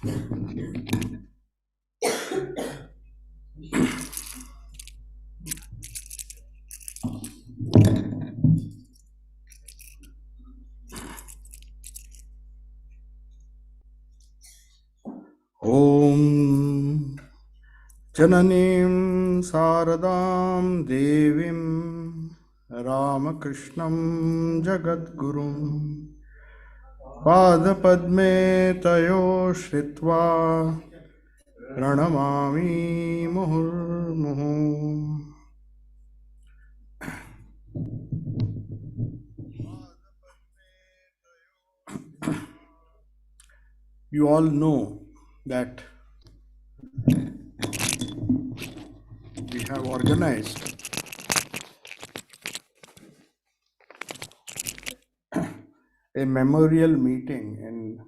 Om Jananim Saradam Devim Ramakrishnam Jagadgurum Padapadme Tayo Shritva Pranamami Muhurmuhu. You all know that we have organized a memorial meeting, and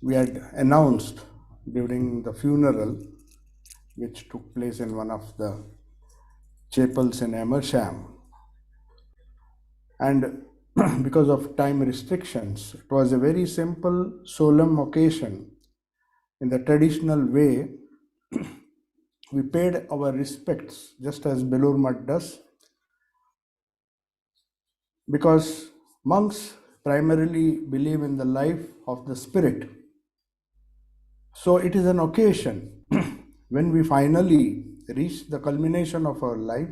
we had announced during the funeral which took place in one of the chapels in Amersham. And because of time restrictions, it was a very simple, solemn occasion. In the traditional way, we paid our respects just as Belur Math does, because monks primarily believe in the life of the spirit. So it is an occasion when we finally reach the culmination of our life,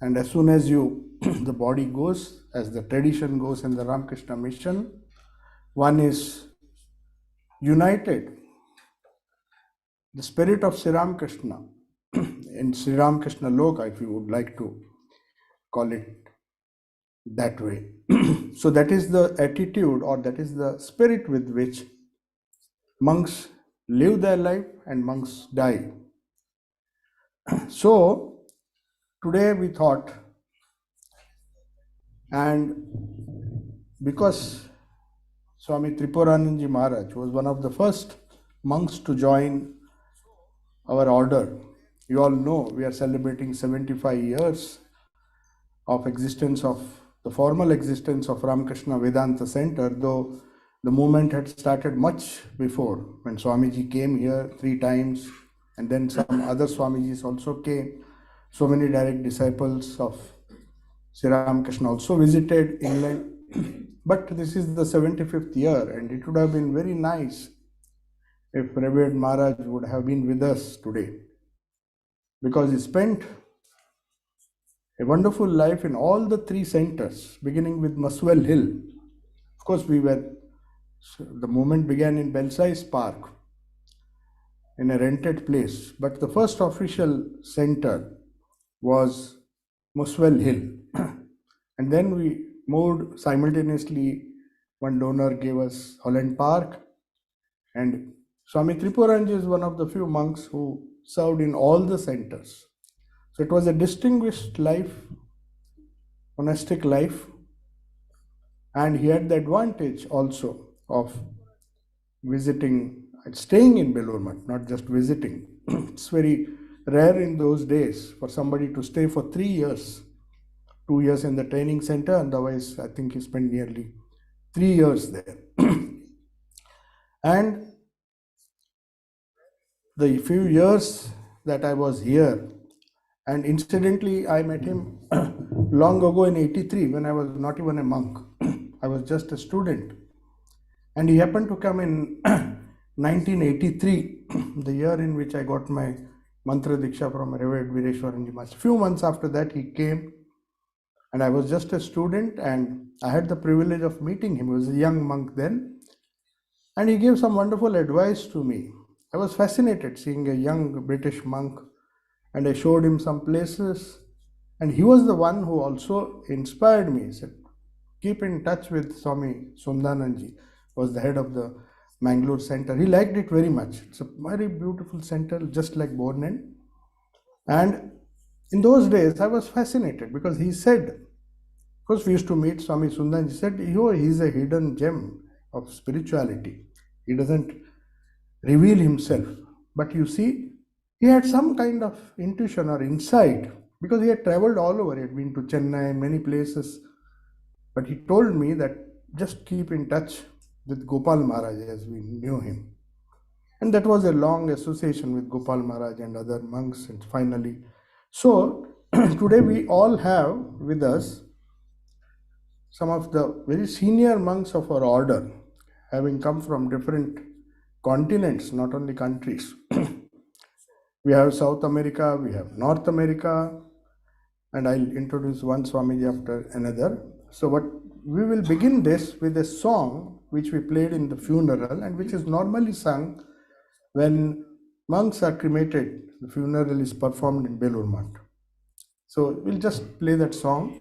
and as soon as the body goes, as the tradition goes in the Ramakrishna mission, one is united. The spirit of Sri Ramakrishna in Sri Ramakrishna Loka, if you would like to call it that way. So that is the attitude, or that is the spirit with which monks live their life and monks die. So today we thought, and because Swami Tripurananji Maharaj was one of the first monks to join our order. You all know we are celebrating 75 years of existence, of the formal existence of Ramakrishna Vedanta Center, though the movement had started much before, when Swamiji came here 3 times, and then some other Swamijis also came. So many direct disciples of Sri Ramakrishna also visited England. But this is the 75th year, and it would have been very nice if Revered Maharaj would have been with us today, because he spent a wonderful life in all the 3 centers, beginning with Muswell Hill. Of course, the movement began in Belsize Park, in a rented place, but the first official center was Muswell Hill. And then we moved simultaneously. One donor gave us Holland Park, and Swami Tripuranji is one of the few monks who served in all the centers. So it was a distinguished life, monastic life, and he had the advantage also of visiting, staying in Belur Math, not just visiting. It's very rare in those days for somebody to stay for 3 years, 2 years in the training center, otherwise I think he spent nearly 3 years there. And the few years that I was here, and incidentally I met him long ago in 83, when I was not even a monk. I was just a student, and he happened to come in 1983, the year in which I got my mantra diksha from Revered Vireshwaranji Master. Few months after that he came, and I was just a student, and I had the privilege of meeting him. He was a young monk then, and he gave some wonderful advice to me. I was fascinated seeing a young British monk, and I showed him some places, and he was the one who also inspired me. He said, keep in touch with Swami Sundananji, was the head of the Mangalore center. He liked it very much. It's a very beautiful center, just like Bornend. And in those days, I was fascinated, because he said, of course we used to meet Swami Sundananji, he said, he's a hidden gem of spirituality. He doesn't reveal himself. But you see, he had some kind of intuition or insight, because he had traveled all over. He had been to Chennai, many places. But he told me that just keep in touch with Gopal Maharaj as we knew him. And that was a long association with Gopal Maharaj and other monks. And finally, so today we all have with us some of the very senior monks of our order, having come from different continents, not only countries. We have South America, we have North America, and I'll introduce one Swamiji after another. So, what we will begin this with a song which we played in the funeral and which is normally sung when monks are cremated. The funeral is performed in Belur Math. So, we'll just play that song.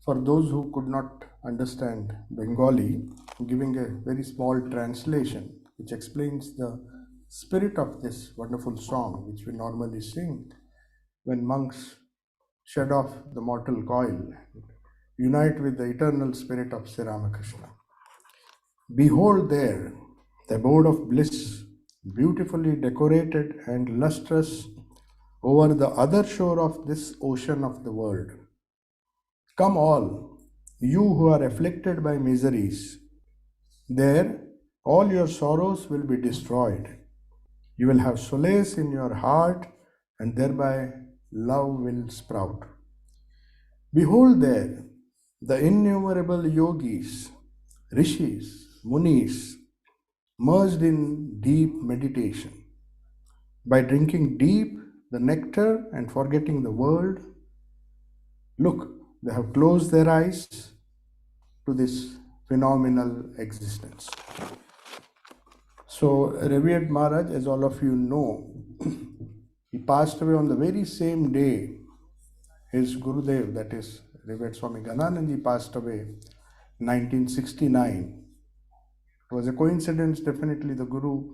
For those who could not understand Bengali, giving a very small translation which explains the spirit of this wonderful song which we normally sing when monks shed off the mortal coil, unite with the eternal spirit of Sri Ramakrishna. Behold there the abode of bliss, beautifully decorated and lustrous over the other shore of this ocean of the world. Come all, you who are afflicted by miseries. There all your sorrows will be destroyed. You will have solace in your heart, and thereby love will sprout. Behold there the innumerable yogis, rishis, munis, merged in deep meditation. By drinking deep the nectar and forgetting the world, look, they have closed their eyes to this phenomenal existence. So, Revered Maharaj, as all of you know, he passed away on the very same day his Gurudev, that is Revered Swami Ganananji, passed away in 1969. It was a coincidence, definitely the Guru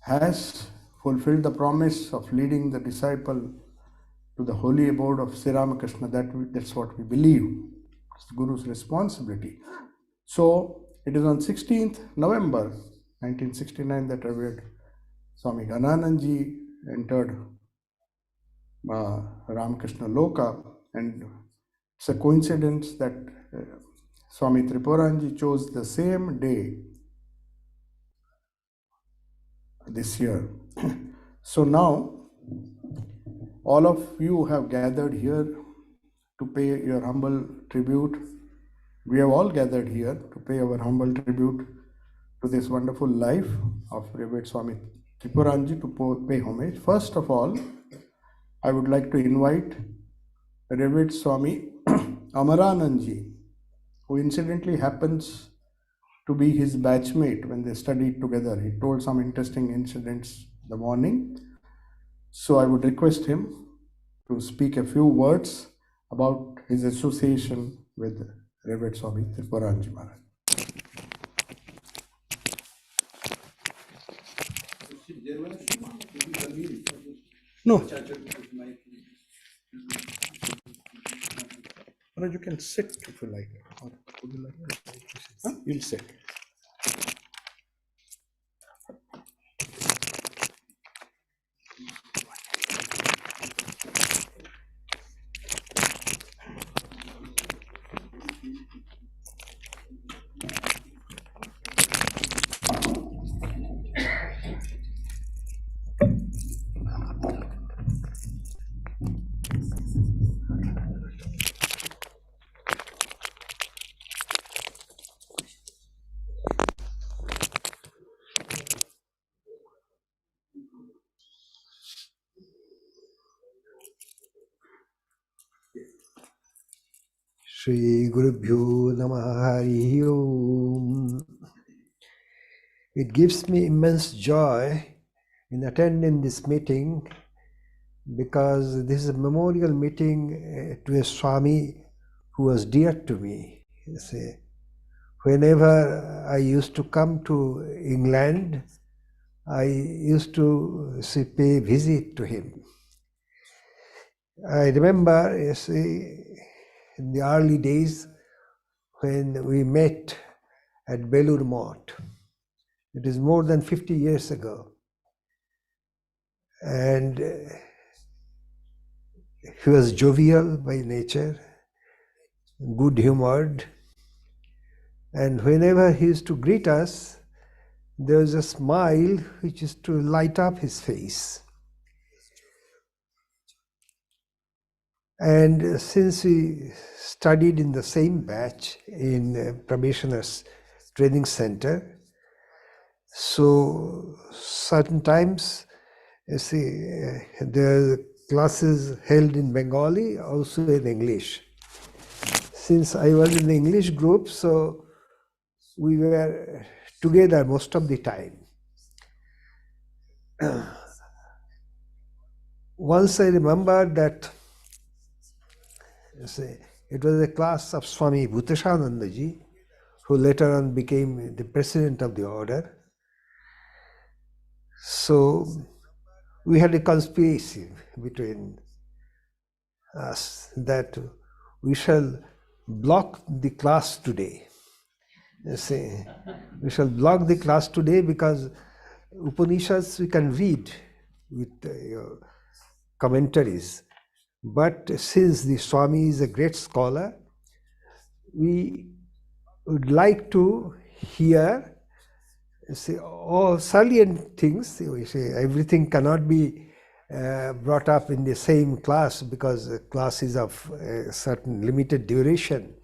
has fulfilled the promise of leading the disciple to the holy abode of Sri Ramakrishna. That's what we believe. It's the Guru's responsibility. So it is on 16th November 1969 that Revered Swami Ganananji entered Ramakrishna Loka, and it's a coincidence that Swami Tripuranji chose the same day this year. So now all of you have gathered here to pay your humble tribute. We have all gathered here to pay our humble tribute to this wonderful life of Revered Swami Tripuranji, to pay homage. First of all, I would like to invite Revered Swami Amaranandji, who incidentally happens to be his batchmate when they studied together. He told some interesting incidents in the morning. So I would request him to speak a few words about his association with Revered Swami Tripuranji Maharaj. No. Maharaj, you can sit if you like. Or would you like to? Huh? You'll sit. Shri Gurubhyo Namaha Hari Om. It gives me immense joy in attending this meeting, because this is a memorial meeting to a Swami who was dear to me. You see, whenever I used to come to England, I used to pay visit to him. I remember, you see, in the early days when we met at Belur Mott. It is more than 50 years ago. And he was jovial by nature, good-humored, and whenever he used to greet us, there was a smile which used to light up his face. And since we studied in the same batch in Probationers Training Center, so certain times, you see, there are classes held in Bengali, also in English. Since I was in the English group, so we were together most of the time. Once I remember that it was a class of Swami Bhuteshananda ji, who later on became the president of the order. So we had a conspiracy between us that we shall block the class today. Say, we shall block the class today because Upanishads we can read with your commentaries. But since the Swami is a great scholar, we would like to hear all salient things. We say everything cannot be brought up in the same class because the class is of a certain limited duration.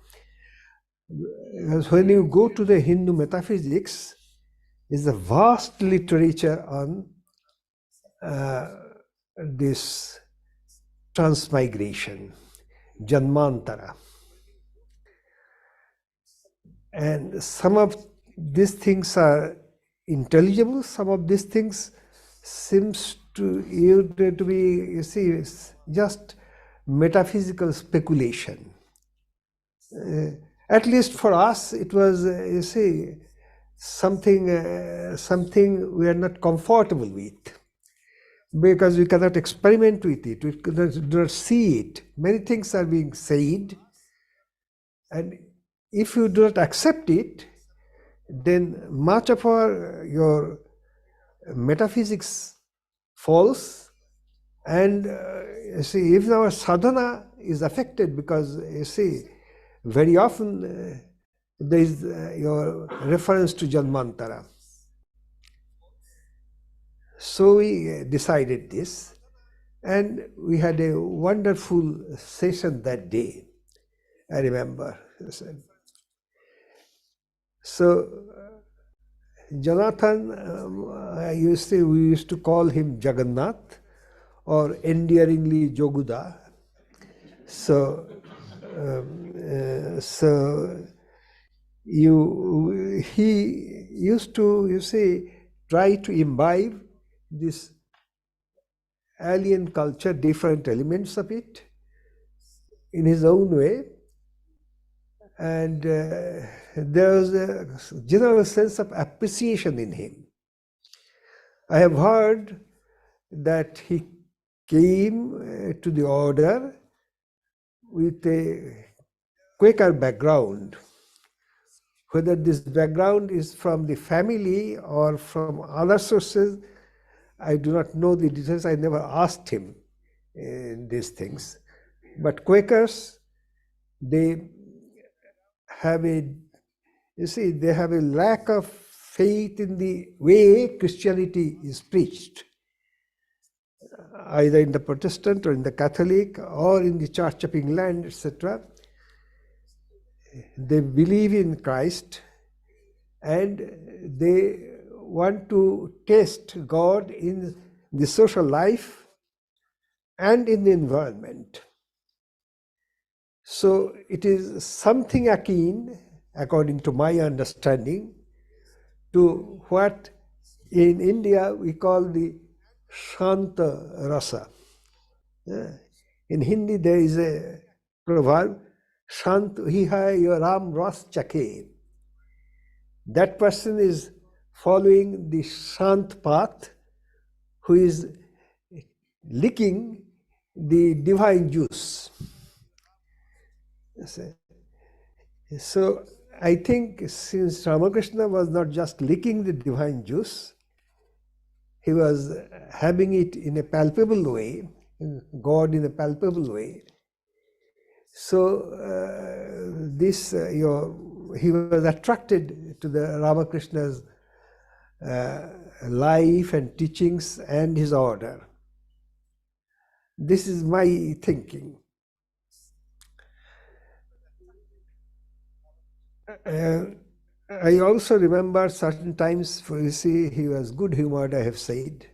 Because when you go to the Hindu metaphysics, is a vast literature on this transmigration, Janmantara. And some of these things are intelligible, some of these things seems to you to be, you see, just metaphysical speculation. At least for us, it was, you see, something we are not comfortable with, because we cannot experiment with it, we do not see it. Many things are being said, and if you do not accept it, then much of your metaphysics falls, and you see, even our sadhana is affected, because you see, very often there is your reference to Janmantara. So we decided this, and we had a wonderful session that day, I remember. So Jonathan, we used to call him Jagannath, or endearingly Joguda. So, he used to, you see, try to imbibe this alien culture, different elements of it, in his own way. And there was a general sense of appreciation in him. I have heard that he came to the order with a Quaker background. Whether this background is from the family or from other sources, I do not know the details. I never asked him these things. But Quakers, they have a, you see, they have a lack of faith in the way Christianity is preached, either in the Protestant or in the Catholic or in the Church of England, etc. They believe in Christ, and they want to test God in the social life and in the environment. So it is something akin, according to my understanding, to what in India we call the Shanta Rasa. In Hindi there is a proverb, Shant hi hai yo Ram Ras Chake. That person is following the Shant path, who is licking the divine juice. So I think since Ramakrishna was not just licking the divine juice, he was having it in a palpable way, God in a palpable way. So he was attracted to the Ramakrishna's life and teachings and his order. This is my thinking. I also remember certain times, you see, he was good humored, I have said.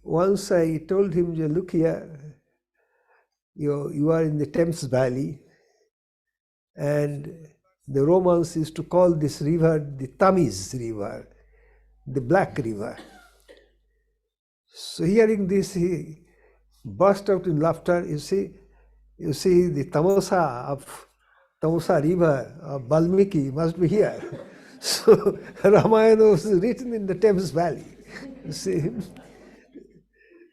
Once I told him, look here, you are in the Thames Valley, and the Romans used to call this river the Thames River, the Black River. So hearing this, he burst out in laughter. You see the Tamosa river of Valmiki must be here. So Ramayana was written in the Thames Valley. You see.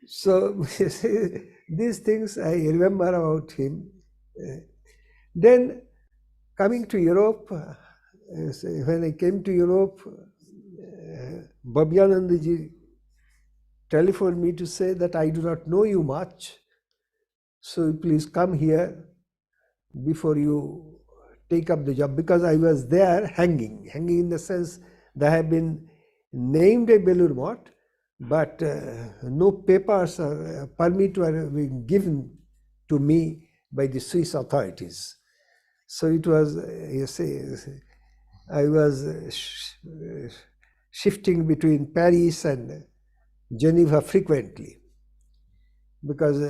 So you see, these things I remember about him. Then coming to Europe, when I came to Europe, Bhabyanandaji telephoned me to say that I do not know you much, so please come here before you take up the job, because I was there hanging in the sense that I have been named a Belur Math, but no papers or permit were being given to me by the Swiss authorities. So it was, you see, I was shifting between Paris and Geneva frequently, because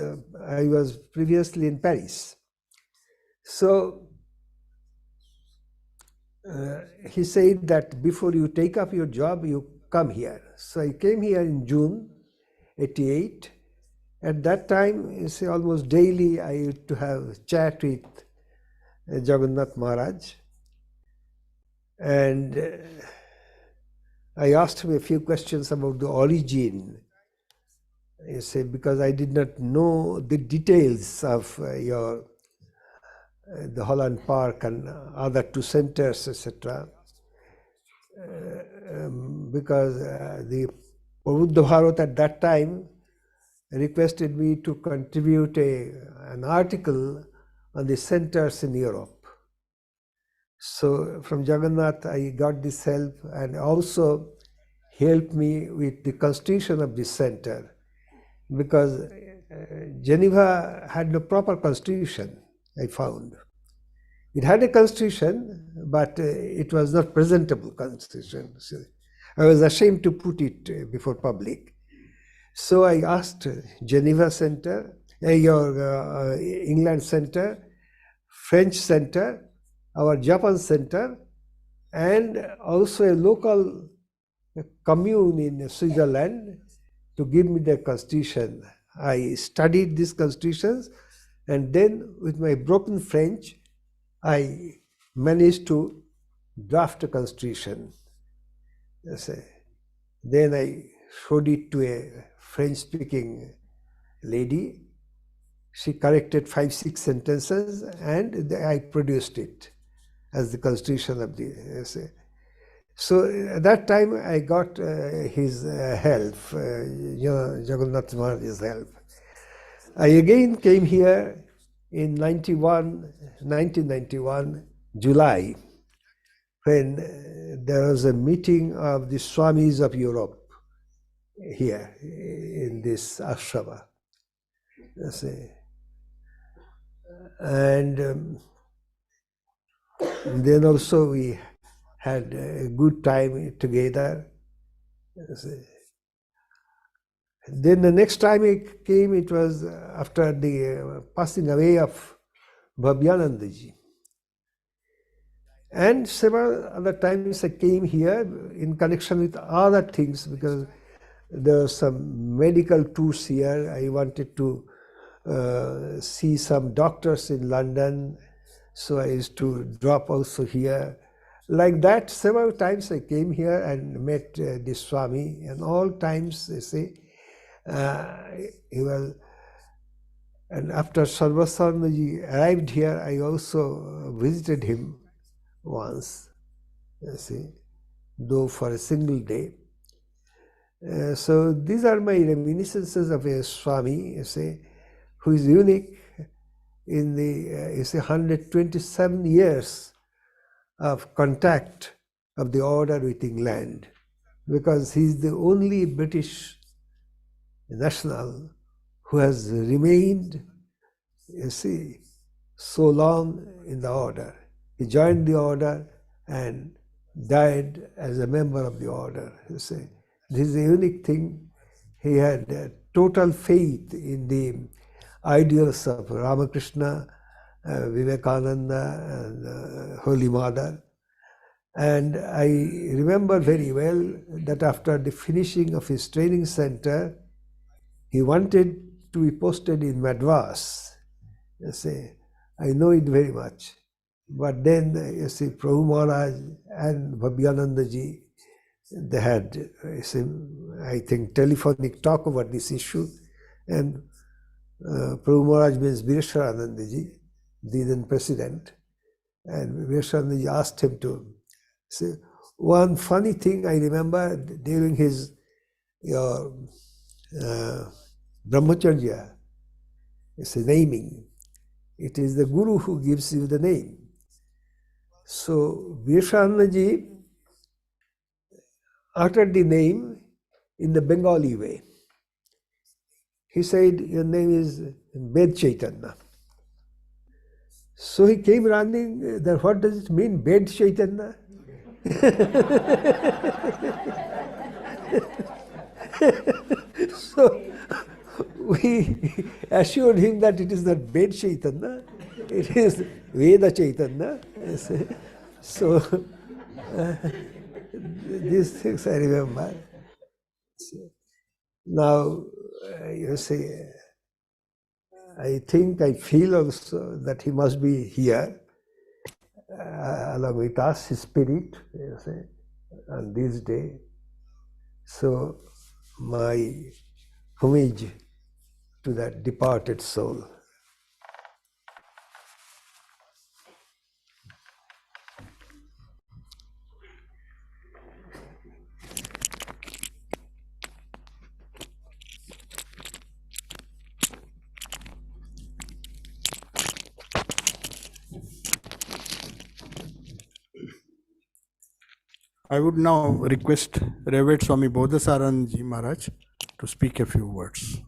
I was previously in Paris. So he said that before you take up your job, you come here. So I came here in June 88. At that time, you see, almost daily I used to have chat with Jagannath Maharaj. And I asked him a few questions about the origin, you see, because I did not know the details of the Holland Park and other two centers, etc. Because the Buddha Bharat at that time requested me to contribute an article on the centers in Europe. So from Jagannath, I got this help, and also helped me with the constitution of this center, because Geneva had no proper constitution, I found. It had a constitution, but it was not presentable constitution. So I was ashamed to put it before public. So I asked Geneva Center, your England Center, French Center, our Japan Center, and also a local commune in Switzerland to give me the constitution. I studied these constitutions, and then with my broken French, I managed to draft a constitution. Then I showed it to a French-speaking lady. She corrected 5-6 sentences, and I produced it as the constitution of the essay. So at that time I got his help, Jagannath Maharaj's help. I again came here in 1991, July, when there was a meeting of the Swamis of Europe here in this ashrama. And then also we had a good time together. Then the next time I came, it was after the passing away of Bhabyanandaji. And several other times I came here in connection with other things, because there were some medical tours here. I wanted to see some doctors in London, so I used to drop also here. Like that, several times I came here and met this Swami, and all times they say he was. And after Sarvasthananda arrived here, I also visited him once, you see, though for a single day. So these are my reminiscences of a Swami, you see, who is unique in the, 127 years of contact of the order with England, because he's the only British national who has remained, you see, so long in the order. He joined the order and died as a member of the order, you see. This is a unique thing. He had total faith in the ideals of Ramakrishna, Vivekananda, and Holy Mother. And I remember very well that after the finishing of his training center, he wanted to be posted in Madras. You see, I know it very much. But then, you see, Prabhu Maharaj and Bhabhyananda ji, they had, you see, I think, telephonic talk about this issue. And Prabhu Maharaj means Viresharananda ji, the then president. And Viresharananda ji asked him to say, one funny thing I remember during his Brahmacharya, it's a naming. It is the Guru who gives you the name. So Viresharananda ji uttered the name in the Bengali way. He said, your name is Ved Chaitanya. So he came running, that what does it mean, Ved Chaitanya? So we assured him that it is not Ved Chaitanya, it is Veda Chaitanya. So these things I remember. Now, you see, I think, I feel also that he must be here along with us, his spirit, you see, on this day. So my homage to that departed soul. I would now request Revered Swami Bodhasaranji Maharaj to speak a few words.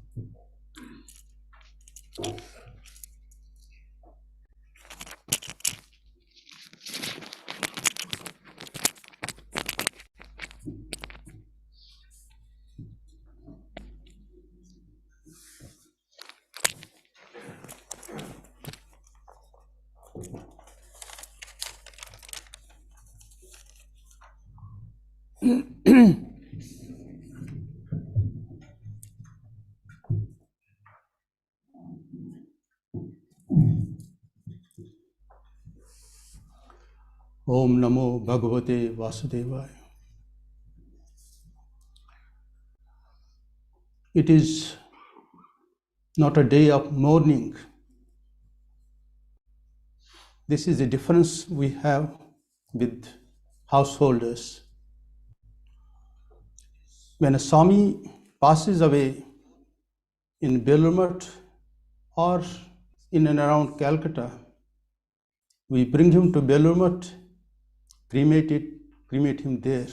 Om Namo Bhagavate Vasudevaya. It is not a day of mourning. This is the difference we have with householders. When a Swami passes away in Belur or in and around Calcutta, we bring him to Belur, cremate him there.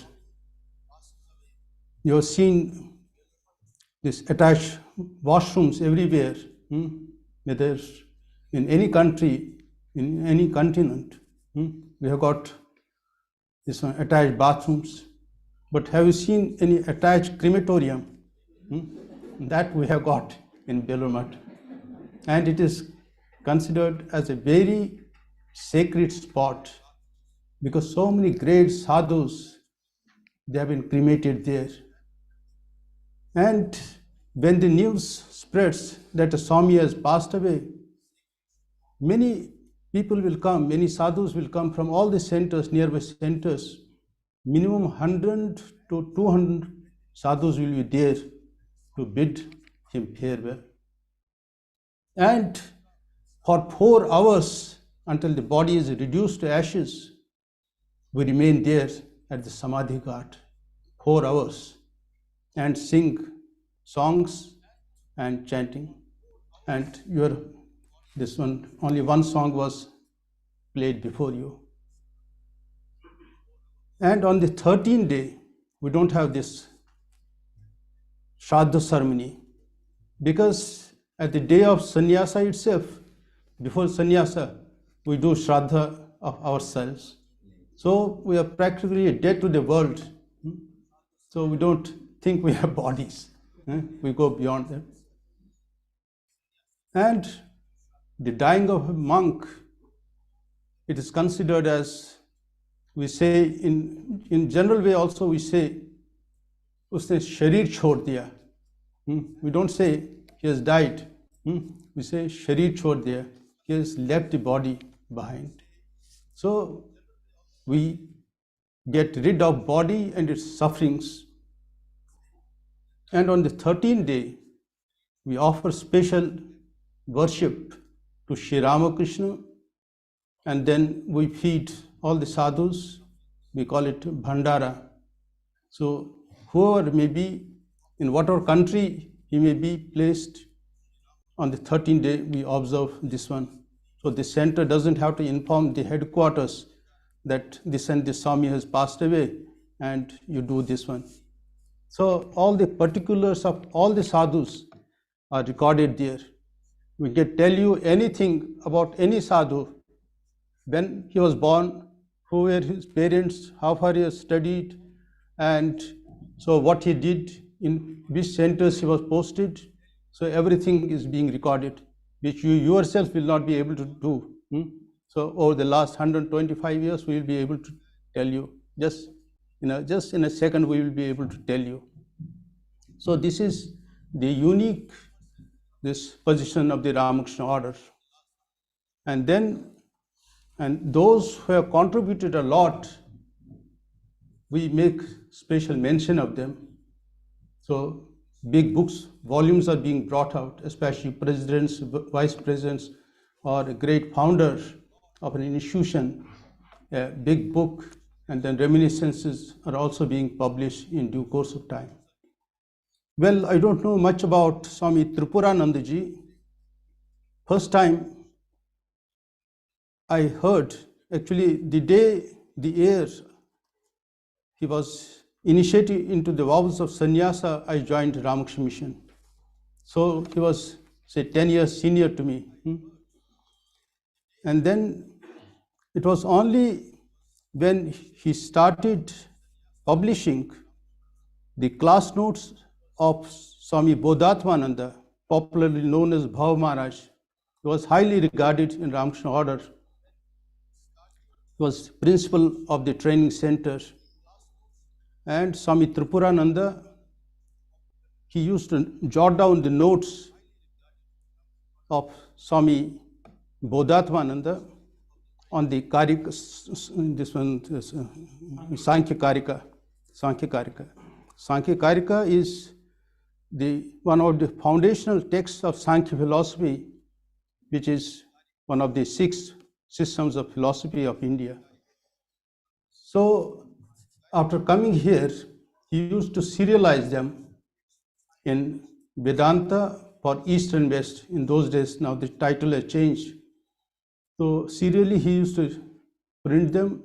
You have seen this attached washrooms everywhere, whether in any country, in any continent. We have got this one, attached bathrooms. But have you seen any attached crematorium? That we have got in Belur. And it is considered as a very sacred spot because so many great sadhus, they have been cremated there. And when the news spreads that a Swami has passed away, many people will come, many sadhus will come from all the centers, nearby centers. Minimum 100 to 200 sadhus will be there to bid him farewell. And for 4 hours, until the body is reduced to ashes, we remain there at the Samadhi Ghat 4 hours and sing songs and chanting. And this one, only one song was played before you. And on the 13th day, we don't have this Shraddha ceremony, because at the day of sannyasa itself, before sannyasa, we do Shraddha of ourselves. So we are practically dead to the world. So we don't think we have bodies. We go beyond them. And the dying of a monk, it is considered as, we say in general way also, we say उसने शरीर छोड़ दिया. We don't say he has died. We say शरीर छोड़ दिया. He has left the body behind. So we get rid of body and its sufferings. And on the 13th day, we offer special worship to Sri Ramakrishna, and then we feed all the sadhus. We call it Bhandara. So whoever may be, in whatever country he may be placed, on the 13th day we observe this one. So the center doesn't have to inform the headquarters that this and this Swami has passed away and you do this one. So all the particulars of all the sadhus are recorded there. We can tell you anything about any sadhu, when he was born, who were his parents, how far he has studied, and so what he did, in which centers he was posted. So everything is being recorded, which you yourself will not be able to do. So over the last 125 years, we will be able to tell you. Just in a second, we will be able to tell you. So this is the unique, this position of the Ramakrishna order. And those who have contributed a lot, we make special mention of them. So big books, volumes are being brought out, especially presidents, vice presidents, or a great founder of an institution, a big book, and then reminiscences are also being published in due course of time. Well, I don't know much about Swami Tripurananda Ji. First time I heard, actually the day, the year he was initiated into the vows of sannyasa, I joined Ramakrishna Mission. So he was, say, 10 years senior to me. And then it was only when he started publishing the class notes of Swami Bodhatmananda, popularly known as Bhav Maharaj. He was highly regarded in Ramakrishna order. He was principal of the training center. And Swami Tripurananda, he used to jot down the notes of Swami Bodhatmananda on the Karika, this one, Sankhya Karika. Sankhya Karika is one of the foundational texts of Sankhya philosophy, which is one of the 6 systems of philosophy of India. So after coming here, he used to serialize them in Vedanta for East and West. In those days, now the title has changed. So serially he used to print them,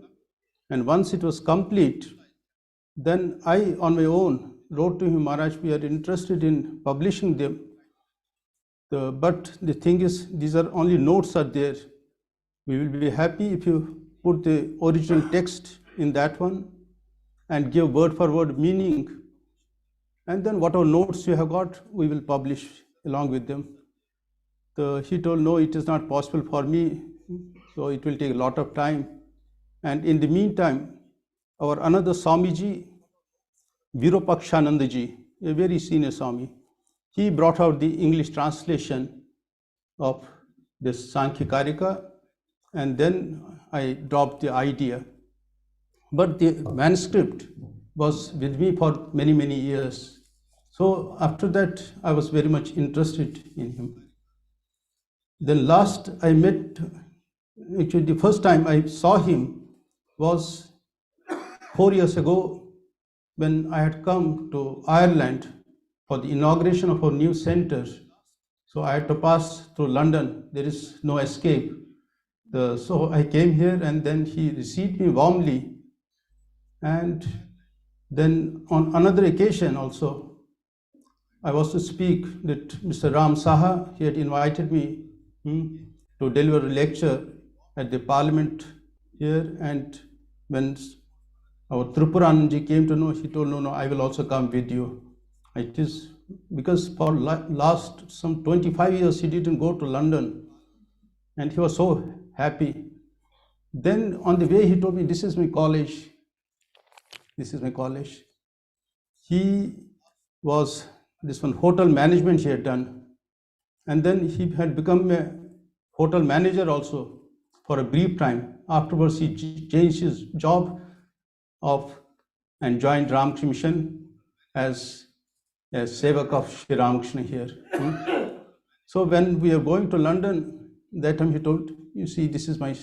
and once it was complete, then I on my own wrote to him, Maharaj, we are interested in publishing them. But the thing is, these are only notes are there. We will be happy if you put the original text in that one and give word for word meaning. And then whatever notes you have got, we will publish along with them. He told, no, it is not possible for me, so it will take a lot of time. And in the meantime, our another Swamiji, Virupakshananda Ji, a very senior Swami, he brought out the English translation of this Sankhya Karika, and then I dropped the idea. But the manuscript was with me for many, many years. So after that, I was very much interested in him. Then last I met, actually the first time I saw him was 4 years ago, when I had come to Ireland for the inauguration of our new center, so I had to pass through London. There is no escape. So I came here, and then he received me warmly. And then on another occasion also, I was to speak that Mr. Ram Saha, he had invited me to deliver a lecture at the parliament here. And when our Tripuranji came to know, he told, no, I will also come with you. It is because for last some 25 years he didn't go to London, and he was so happy. Then on the way he told me, this is my college. This is my college. He was this one hotel management he had done, and then he had become a hotel manager also for a brief time. Afterwards he changed his job and joined Ramakrishna Mission as a sevak of Sri Ramakrishna here. So when we are going to London, that time he told, you see, this is my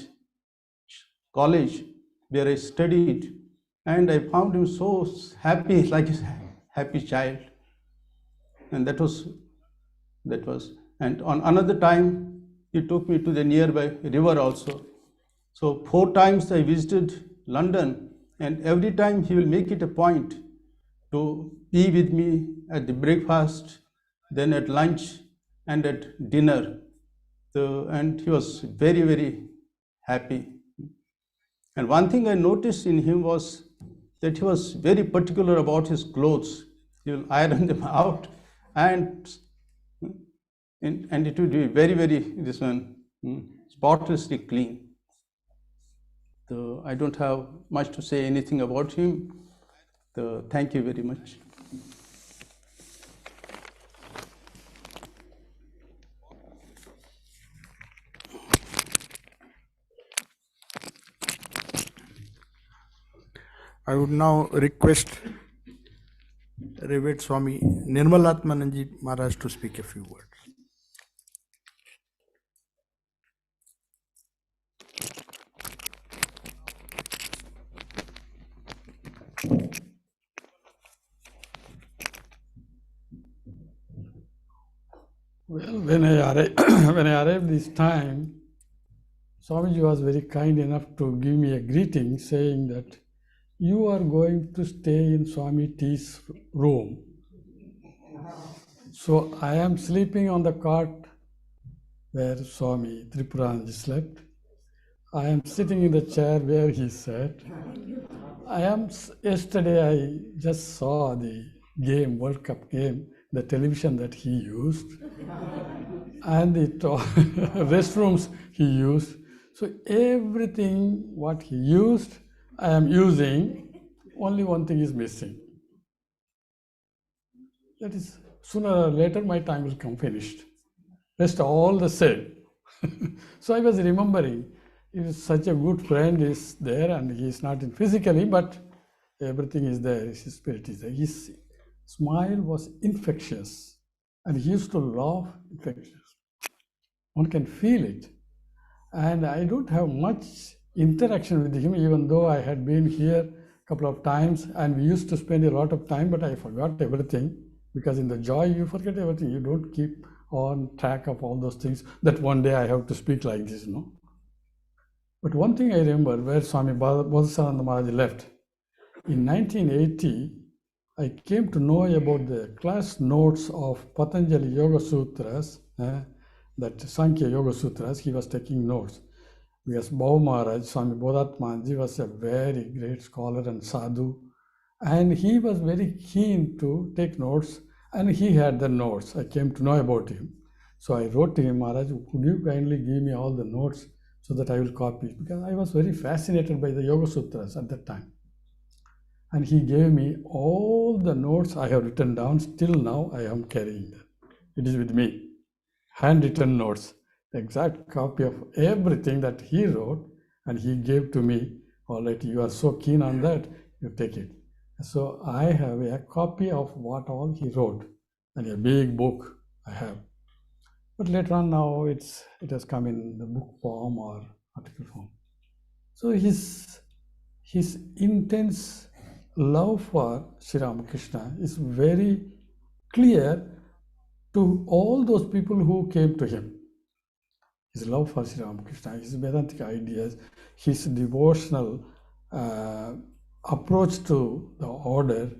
college where I studied, and I found him so happy, like a happy child. And that was, and on another time, he took me to the nearby river also. So 4 times I visited London, and every time he will make it a point to be with me at the breakfast, then at lunch, and at dinner. And he was very, very happy. And one thing I noticed in him was that he was very particular about his clothes. He will iron them out, and it would be very, very, spotlessly clean. So I don't have much to say anything about him. So thank you very much. I would now request Revered Swami Nirmalatmananji Maharaj to speak a few words. Well, when I arrived this time, Swamiji was very kind enough to give me a greeting saying that you are going to stay in Swami T's room. So I am sleeping on the cot where Swami Tripuranji slept. I am sitting in the chair where he sat. Yesterday I just saw the game, World Cup game, the television that he used, and the restrooms he used. So everything what he used, I am using. Only one thing is missing. That is, sooner or later my time will come finished. Rest all the same. So I was remembering, such a good friend is there, and he is not in physically, but everything is there, his spirit is there. His smile was infectious, and he used to laugh infectious. One can feel it. And I don't have much interaction with him, even though I had been here a couple of times, and we used to spend a lot of time, but I forgot everything, because in the joy you forget everything. You don't keep on track of all those things that one day I have to speak like this, But one thing I remember, where Swami Bodhisattva Maharaj left, in 1980, I came to know about the class notes of Patanjali Yoga Sutras, that Sankhya Yoga Sutras. He was taking notes. Because Bhava Maharaj, Swami Bodhatmanji, was a very great scholar and sadhu, and he was very keen to take notes, and he had the notes. I came to know about him. So I wrote to him, Maharaj, could you kindly give me all the notes so that I will copy? Because I was very fascinated by the Yoga Sutras at that time. And he gave me all the notes I have written down. Still now I am carrying them. It is with me. Handwritten notes. Exact copy of everything that he wrote, and he gave to me. All right, you are so keen on that, you take it. So I have a copy of what all he wrote, and a big book I have. But later on now it has come in the book form or article form. So his his intense love for Sri Ramakrishna is very clear to all those people who came to him. His love for Sri Ramakrishna, his Vedantic ideas, his devotional approach to the order,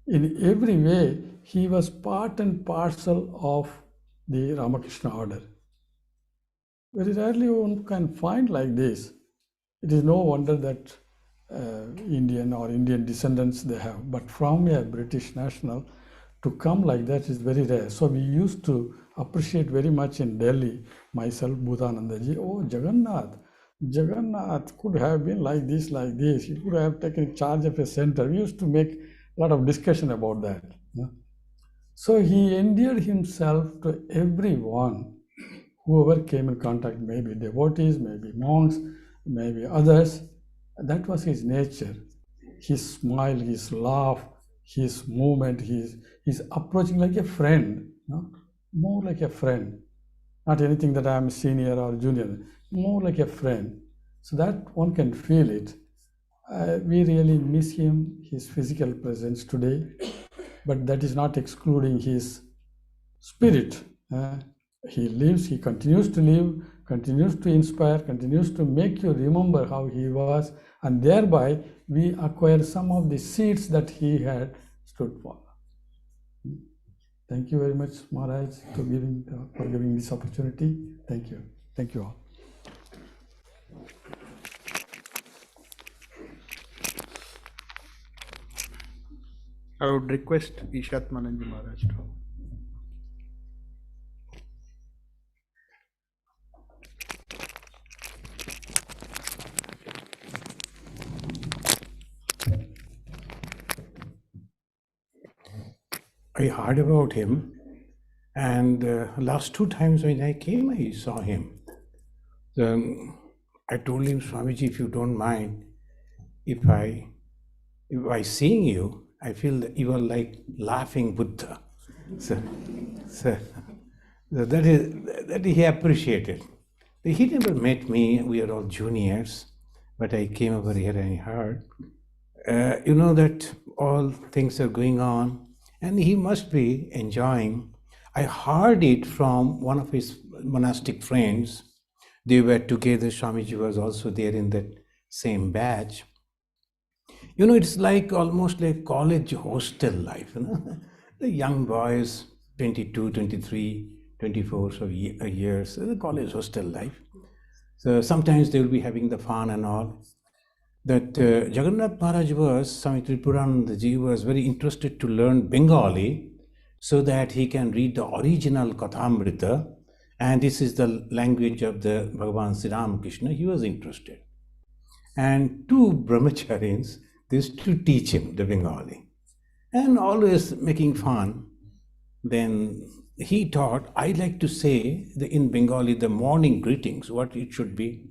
in every way, he was part and parcel of the Ramakrishna order. Very rarely one can find like this. It is no wonder that Indian or Indian descendants they have, but from a British national to come like that is very rare. So we used to appreciate very much in Delhi, myself, Bhutanandaji, oh Jagannath could have been like this, he could have taken charge of a center. We used to make a lot of discussion about that. So he endeared himself to everyone, whoever came in contact, maybe devotees, maybe monks, maybe others. That was his nature. His smile, his laugh, his movement, his approaching like a friend, more like a friend. Not anything that I am senior or junior, more like a friend. So that one can feel it. We really miss him, his physical presence today, but that is not excluding his spirit. He lives, he continues to live, continues to inspire, continues to make you remember how he was, and thereby we acquire some of the seeds that he had stood for. Thank you very much, Maharaj, for giving this opportunity. Thank you. Thank you all. I would request Ishat Mananji Maharaj to. I heard about him, and last 2 times when I came, I saw him. I told him, Swamiji, if you don't mind, if I seeing you, I feel that you are like laughing Buddha. So that he appreciated. He never met me. We are all juniors, but I came over here and I heard. That all things are going on, and he must be enjoying. I heard it from one of his monastic friends. They were together. Swamiji was also there in that same batch. It's like almost like college hostel life. The young boys, 22, 23, 24 years, the college hostel life. So sometimes they will be having the fun and all. That Jagannath Maharaj Swami Tripuranandaji was very interested to learn Bengali so that he can read the original Kathamrita, and this is the language of the Bhagavan Sri Ramakrishna. He was interested. And 2 brahmacharis, they used to teach him the Bengali, and always making fun. Then he taught, I like to say in Bengali the morning greetings, what it should be.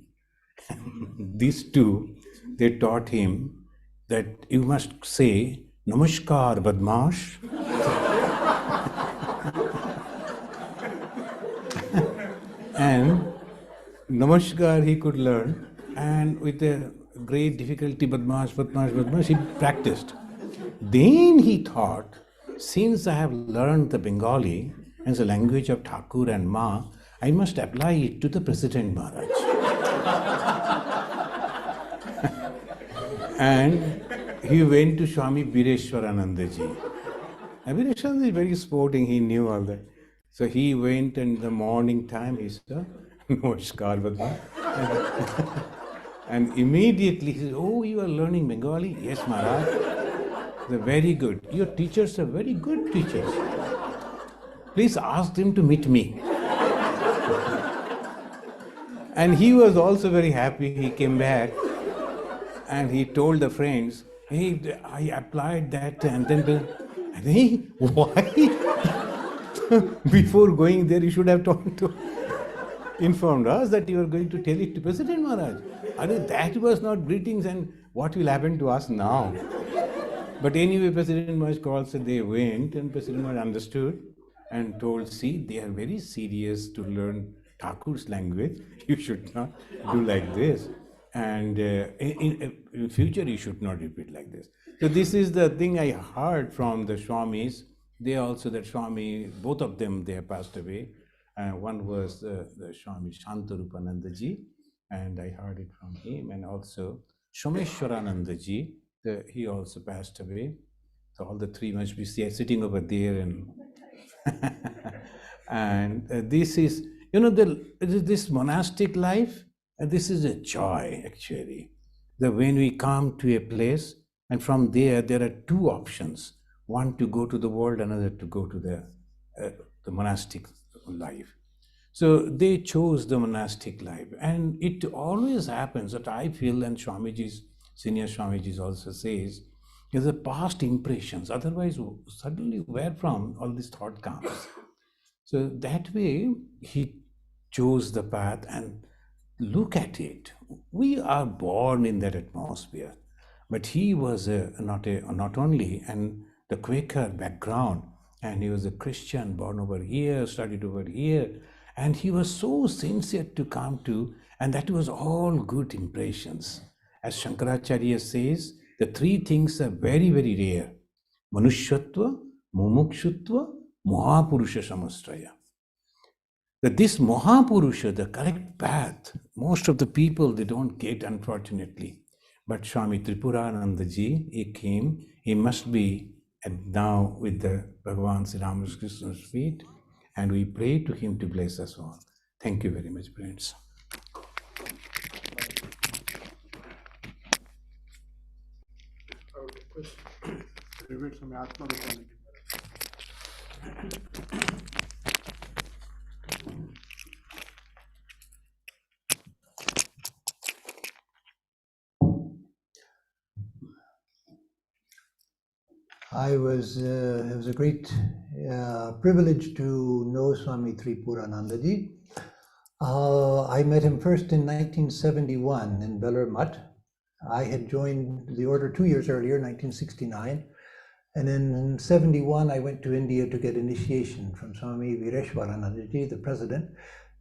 These 2, they taught him that you must say, Namaskar Badmash. And Namaskar he could learn, and with a great difficulty, Badmash, he practiced. Then he thought, since I have learned the Bengali as the language of Thakur and Ma, I must apply it to the President Maharaj. And he went to Swami Bireshwaranandaji. And Bireshwaranandaji is very sporting, he knew all that. So he went in the morning time, he said, Namaskar Badma. And immediately he said, oh, you are learning Bengali? Yes, Maharaj. They're very good. Your teachers are very good teachers. Please ask them to meet me. And he was also very happy. He came back and he told the friends, hey, I applied that, and then, hey, why? Before going there, you should have informed us that you are going to tell it to President Maharaj. That was not greetings, and what will happen to us now? But anyway, President Maharaj called, so they went, and President Maharaj understood and told, see, they are very serious to learn Thakur's language. You should not do like this. And in future, you should not repeat like this. So this is the thing I heard from the Swamis. They also, that Swami, both of them, they have passed away. One was the Swami Shantarupanandaji, and I heard it from him. And also Someshwaranandaji, he also passed away. So all the three must be sitting over there. And this is, this monastic life, this is a joy actually. That when we come to a place, and from there are two options: one to go to the world, another to go to the monastic life. So they chose the monastic life, and it always happens that I feel, and Swamiji's, senior Swamiji's also says, is the past impressions. Otherwise, suddenly where from all this thought comes? So that way he chose the path, and look at it. We are born in that atmosphere, but he was not only and the Quaker background, and he was a Christian born over here, studied over here, and he was so sincere to come to, and that was all good impressions. As Shankaracharya says, the three things are very, very rare: Manushyattva, Mumukshutva, Mahapurusha Samastraya. That this Mahapurusha, the correct path, most of the people, they don't get, unfortunately. But Swami Tripuranandaji, he came, he must be now with the Bhagavan Sri Ramakrishna's feet, and we pray to him to bless us all. Thank you very much, friends. It was a great privilege to know Swami Tripuranandaji. I met him first in 1971 in Belur Mutt. I had joined the order 2 years earlier, 1969. And in 71, I went to India to get initiation from Swami Vireshwaranandaji, the president.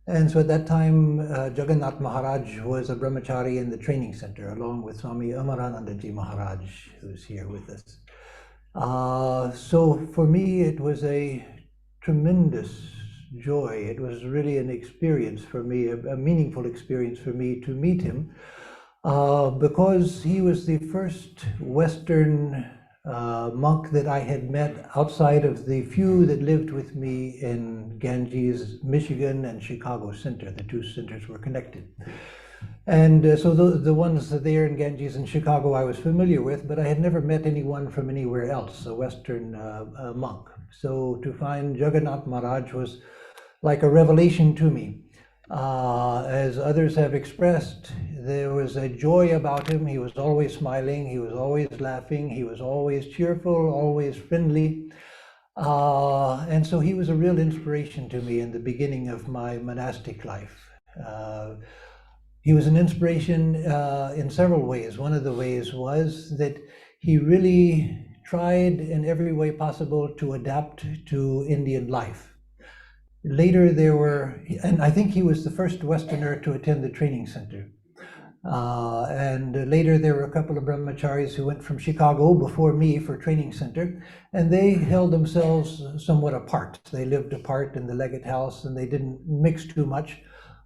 And so at that time, Jagannath Maharaj was a brahmachari in the training center, along with Swami Amaranandaji Maharaj, who's here with us. So for me, it was a tremendous joy. It was really an experience for me, a meaningful experience for me to meet him, because he was the first Western monk that I had met outside of the few that lived with me in Ganges, Michigan, and Chicago Center. The two centers were connected. And so the ones there in Ganges and Chicago I was familiar with, but I had never met anyone from anywhere else, a Western monk. So to find Jagannath Maharaj was like a revelation to me. As others have expressed, there was a joy about him. He was always smiling, he was always laughing, he was always cheerful, always friendly. And so he was a real inspiration to me in the beginning of my monastic life. He was an inspiration in several ways. One of the ways was that he really tried in every way possible to adapt to Indian life. Later there were, and I think he was the first Westerner to attend the training center. And later there were a couple of brahmacharis who went from Chicago before me for training center, and they held themselves somewhat apart. They lived apart in the Leggett house and they didn't mix too much.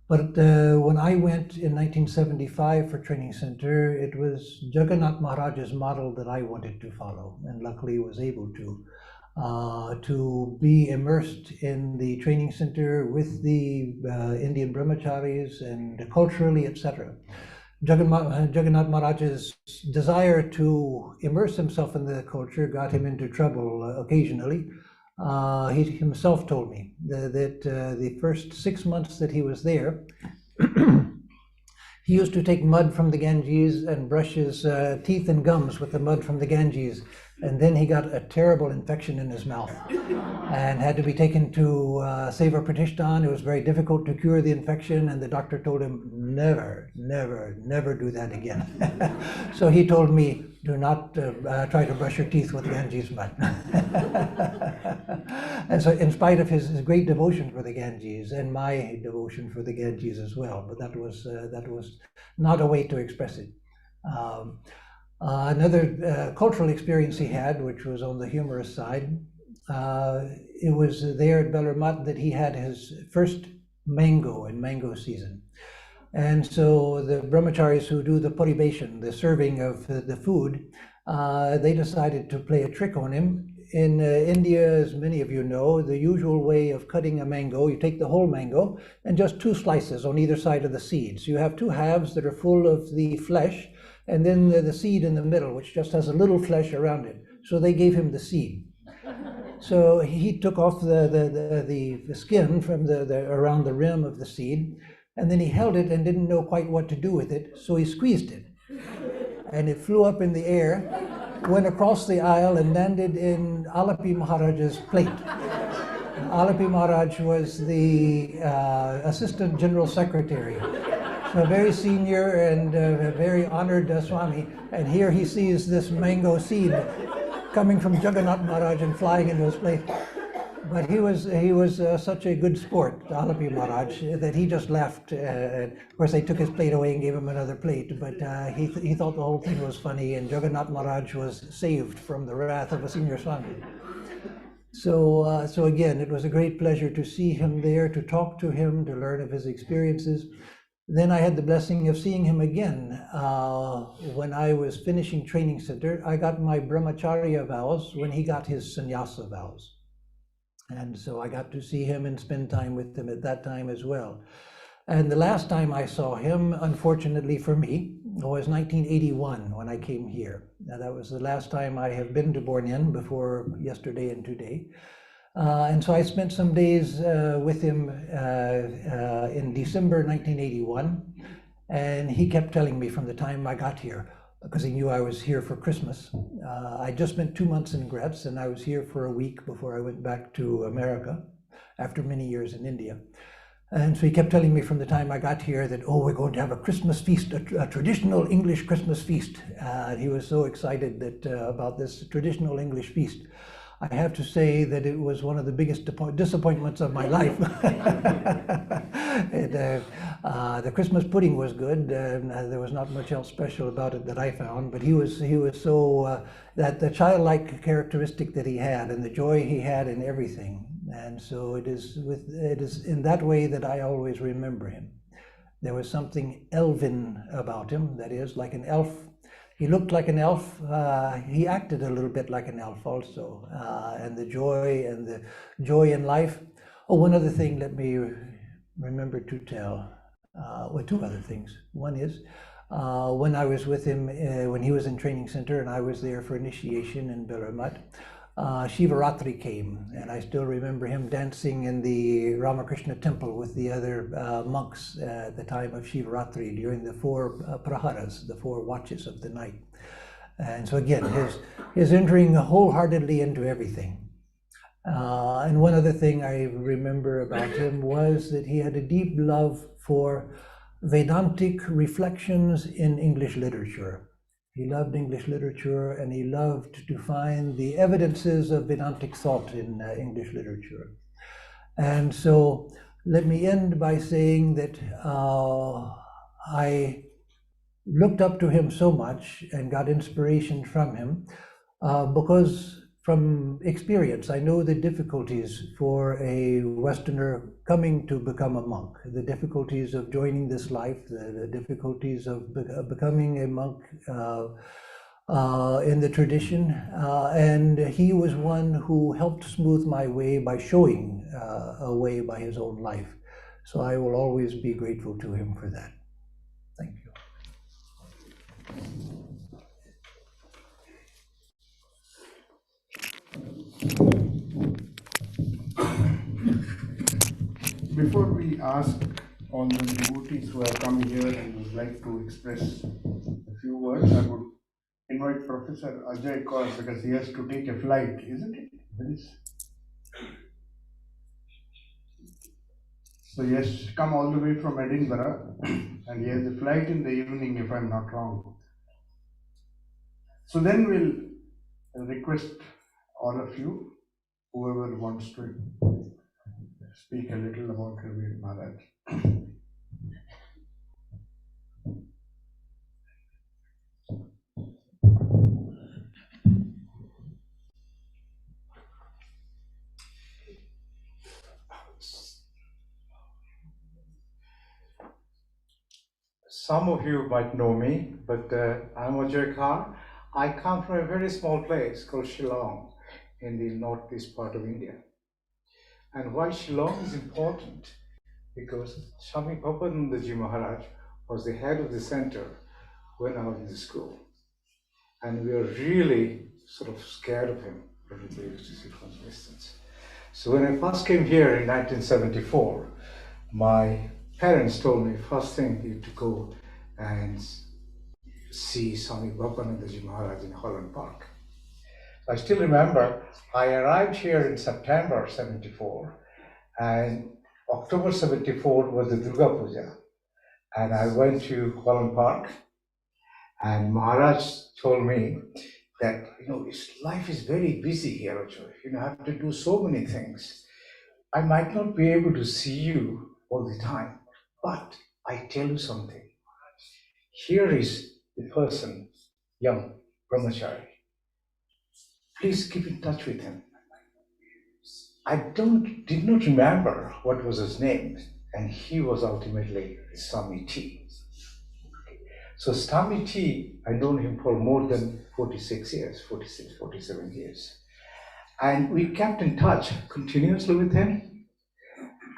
But when I went in 1975 for training center, it was Jagannath Maharaj's model that I wanted to follow, and luckily was able to be immersed in the training center with the Indian brahmacharis and culturally, etc. Jagannath Maharaj's desire to immerse himself in the culture got him into trouble occasionally. He himself told me that the first 6 months that he was there, he used to take mud from the Ganges and brush his teeth and gums with the mud from the Ganges And then he got a terrible infection in his mouth and had to be taken to Seva Pratishthan. It was very difficult to cure the infection, and the doctor told him, never, never, never do that again. So he told me, do not try to brush your teeth with Ganges mud. And so in spite of his great devotion for the Ganges, and my devotion for the Ganges as well, but that was not a way to express it. Another cultural experience he had, which was on the humorous side, it was there at Bellarmat that he had his first mango in mango season. And so the brahmacharis who do the paribation, the serving of the food, they decided to play a trick on him. In India, as many of you know, the usual way of cutting a mango, you take the whole mango and just 2 slices on either side of the seeds. You have 2 halves that are full of the flesh, and then the seed in the middle, which just has a little flesh around it. So they gave him the seed. So he took off the skin from around the rim of the seed, and then he held it and didn't know quite what to do with it, so he squeezed it. And it flew up in the air, went across the aisle, and landed in Alapi Maharaj's plate. Alapi Maharaj was the Assistant General Secretary, so a very senior and very honored Swami, and here he sees this mango seed coming from Jagannath Maharaj and flying into his plate. But he was such a good sport, Alapi Maharaj, that he just laughed. Of course, they took his plate away and gave him another plate, but he thought the whole thing was funny, and Jagannath Maharaj was saved from the wrath of a senior Swami. So again, it was a great pleasure to see him there, to talk to him, to learn of his experiences. Then I had the blessing of seeing him again when I was finishing training center. I got my brahmacharya vows when he got his sannyasa vows. And so I got to see him and spend time with him at that time as well. And the last time I saw him, unfortunately for me, was 1981 when I came here. Now, that was the last time I have been to Bornean before yesterday and today. And so I spent some days with him in December 1981. And he kept telling me from the time I got here, because he knew I was here for Christmas. I just spent 2 months in Gretz, and I was here for a week before I went back to America after many years in India. And so he kept telling me from the time I got here that, oh, we're going to have a Christmas feast, a traditional English Christmas feast. He was so excited that about this traditional English feast. I have to say that it was one of the biggest disappointments of my life. The Christmas pudding was good, and there was not much else special about it that I found, but he was so, that the childlike characteristic that he had and the joy he had in everything. And so it is in that way that I always remember him. There was something elven about him, that is, like an elf. He looked like an elf. He acted a little bit like an elf also. And the joy in life. Oh, one other thing, let me remember to tell. Well, 2 other things. One is, when I was with him, when he was in training center and I was there for initiation in Bellarmat, Shivaratri came, and I still remember him dancing in the Ramakrishna temple with the other monks at the time of Shivaratri during the 4 praharas, the 4 watches of the night. And so again, his entering wholeheartedly into everything. And one other thing I remember about him was that he had a deep love for Vedantic reflections in English literature. He loved English literature, and he loved to find the evidences of Vedantic thought in English literature. And so let me end by saying that I looked up to him so much and got inspiration from him because from experience, I know the difficulties for a Westerner coming to become a monk, the difficulties of joining this life, the difficulties of becoming a monk in the tradition. And he was one who helped smooth my way by showing a way by his own life. So I will always be grateful to him for that. Thank you. Before we ask all the devotees who have come here and would like to express a few words, I would invite avoid Professor Ajay course because he has to take a flight, isn't it? So he has come all the way from Edinburgh and he has a flight in the evening if I'm not wrong. So then we'll request all of you, whoever wants to speak a little about Ravi Maharaj. Some of you might know me, but I'm Ajay Khan. I come from a very small place called Shillong in the northeast part of India. And why Shillong is important? Because Swami Papanandaji Maharaj was the head of the center when I was in the school. And we were really sort of scared of him when we used to see from a distance. So when I first came here in 1974, my parents told me, first thing, you have to go and see Swami Papanandaji Maharaj in Holland Park. I still remember I arrived here in September 74, and October 74 was the Durga Puja. And I went to Holland Park, and Maharaj told me that, life is very busy here, Ajay. I have to do so many things. I might not be able to see you all the time, but I tell you something. Here is the person, young brahmachari. Please keep in touch with him. I did not remember what was his name, and he was ultimately Swami T. So Swami T, I known him for more than 46 years, 46, 47 years. And we kept in touch continuously with him.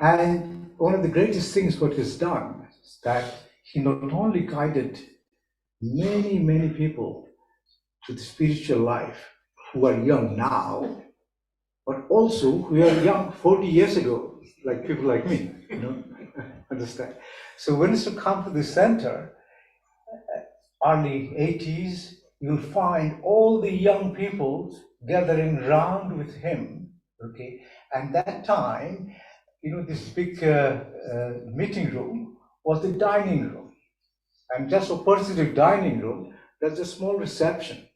And one of the greatest things what he's done is that he not only guided many, many people to the spiritual life who are young now, but also who are young 40 years ago, like people like me, understand? So when it's to come to the center, early 80s, you'll find all the young people gathering round with him, okay? And that time, this big meeting room was the dining room. And just opposite the dining room, there's a small reception.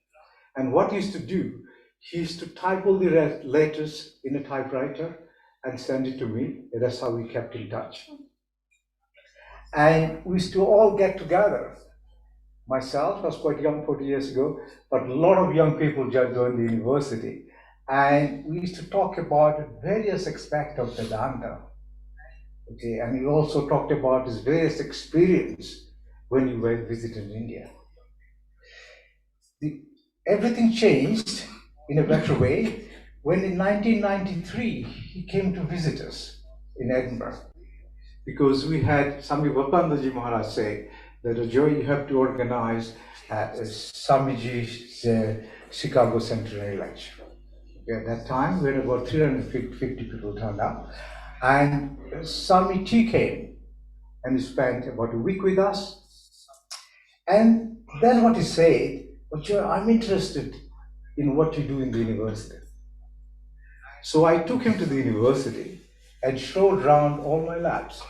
And what he used to do, he used to type all the letters in a typewriter and send it to me. And that's how we kept in touch. And we used to all get together. Myself, I was quite young 40 years ago, but a lot of young people just joined the university. And we used to talk about various aspects of Vedanta. Okay, and we also talked about his various experience when we were visiting India. Everything changed in a better way when in 1993 he came to visit us in Edinburgh, because we had Swami Papanandaji Maharaj say that, Ajay, you have to organize Swamiji's Chicago Centenary Lecture. Okay, at that time, we had about 350 people turned up, and Swami T came and he spent about a week with us. And then what he said, Ajay, I'm interested in what you do in the university. So I took him to the university and showed around all my labs.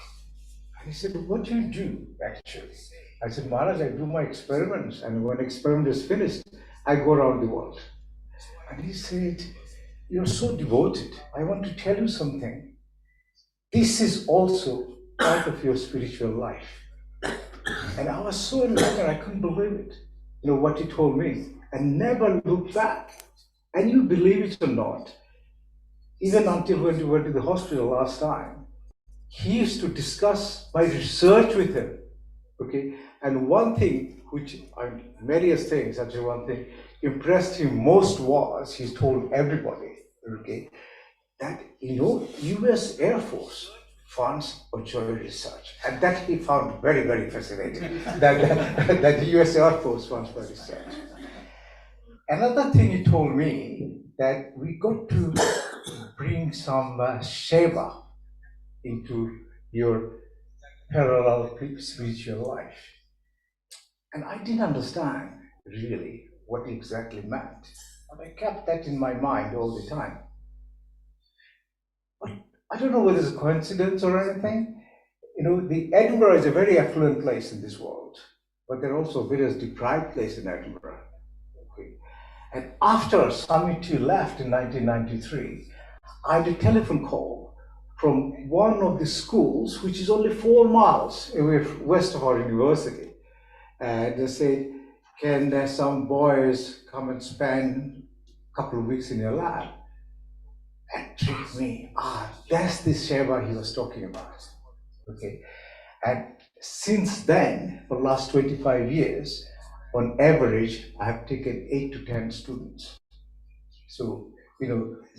And he said, what do you do actually? I said, Maharaj, I do my experiments, and when experiment is finished, I go around the world. And he said, you're so devoted. I want to tell you something. This is also part of your spiritual life. And I was so enlightened, I couldn't believe it. What he told me, and never looked back. And you believe it or not, even until when we went to the hospital last time, he used to discuss my research with him. Okay, and one thing various things, actually one thing impressed him most was, he told everybody, okay, that, US Air Force funds Ajay research. And that he found very, very fascinating, that the US Air Force funds for research. Another thing he told me, that we got to bring some Seva into your parallel spiritual life. And I didn't understand, really, what he exactly meant. And I kept that in my mind all the time. But I don't know whether it's a coincidence or anything. The Edinburgh is a very affluent place in this world, but there are also various deprived places in Edinburgh. Okay. And after Swami too left in 1993, I had a telephone call from one of the schools, which is only 4 miles away west of our university. And they said, can some boys come and spend a couple of weeks in your lab? And tricked me. That's the Seva he was talking about. Okay. And since then, for the last 25 years, on average, I have taken 8 to 10 students. So,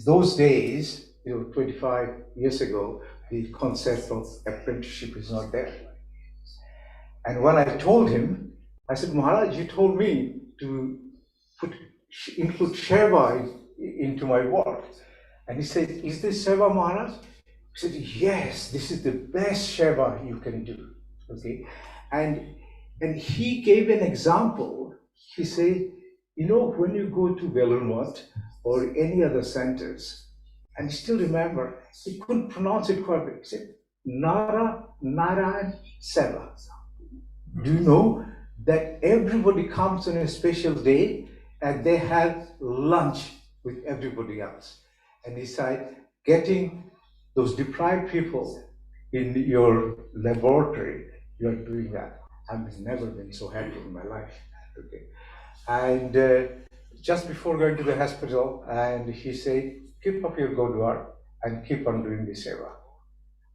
those days, 25 years ago, the concept of apprenticeship is not there. And when I told him, I said, Maharaj, you told me to include Seva into my work. And he said, is this Seva, Maharaj? He said, yes, this is the best Seva you can do. Okay. And he gave an example. He said, when you go to Velurmat or any other centers, and still remember, he couldn't pronounce it correctly. He said, Narayan Seva. Do you know that everybody comes on a special day and they have lunch with everybody else? And he said, getting those deprived people in your laboratory, you are doing that. I've never been so happy in my life. Okay. And just before going to the hospital, and he said, keep up your good work and keep on doing the seva.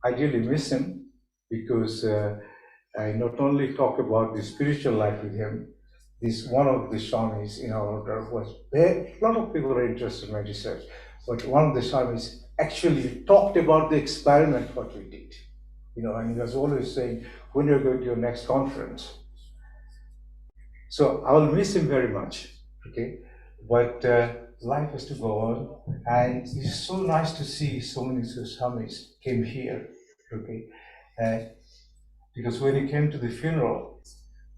I really miss him because I not only talk about the spiritual life with him, this one of the Swamis in our order was a lot of people are interested in my research, but one of the Swamis actually talked about the experiment what we did. And he was always saying, when you're going to your next conference. So I will miss him very much, okay? But life has to go on, and it's so nice to see so many Swamis came here, okay? Because when he came to the funeral,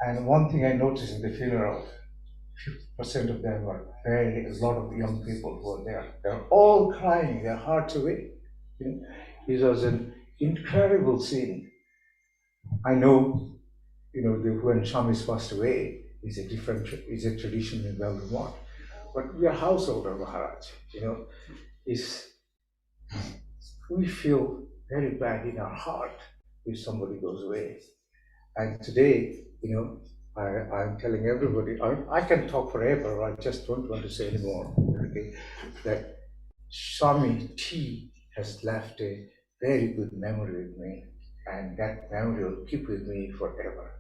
and one thing I noticed in the funeral, 50% of them were a lot of young people who were there. They're all crying their hearts away. It was an incredible scene. I know, when Swamis passed away, is a tradition in Belgium. But we are householder, Maharaj. We feel very bad in our heart if somebody goes away. And today, I'm telling everybody, I can talk forever, I just don't want to say anymore, okay, that Swami T has left a very good memory with me, and that memory will keep with me forever.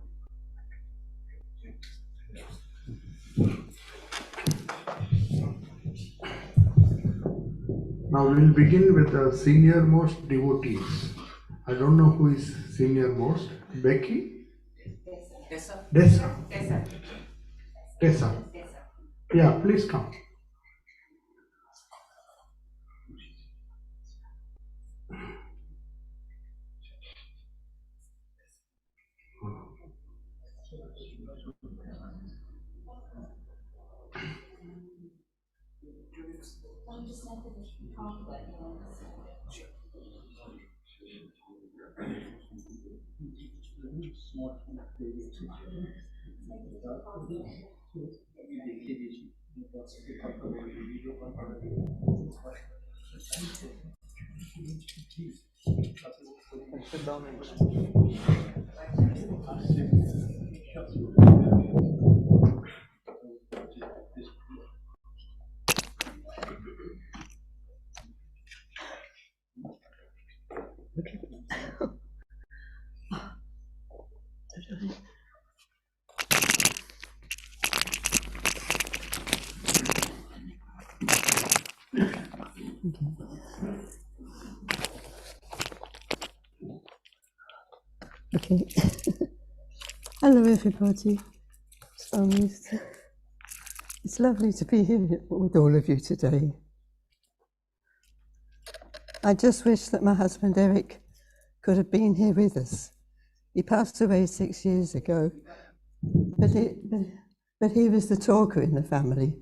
Now we'll begin with the senior most devotees. I don't know who is senior most. Becky? Tessa. Yeah, please come. Okay. Hello, everybody. It's lovely to be here with all of you today. I just wish that my husband Eric could have been here with us. He passed away 6 years ago, but but he was the talker in the family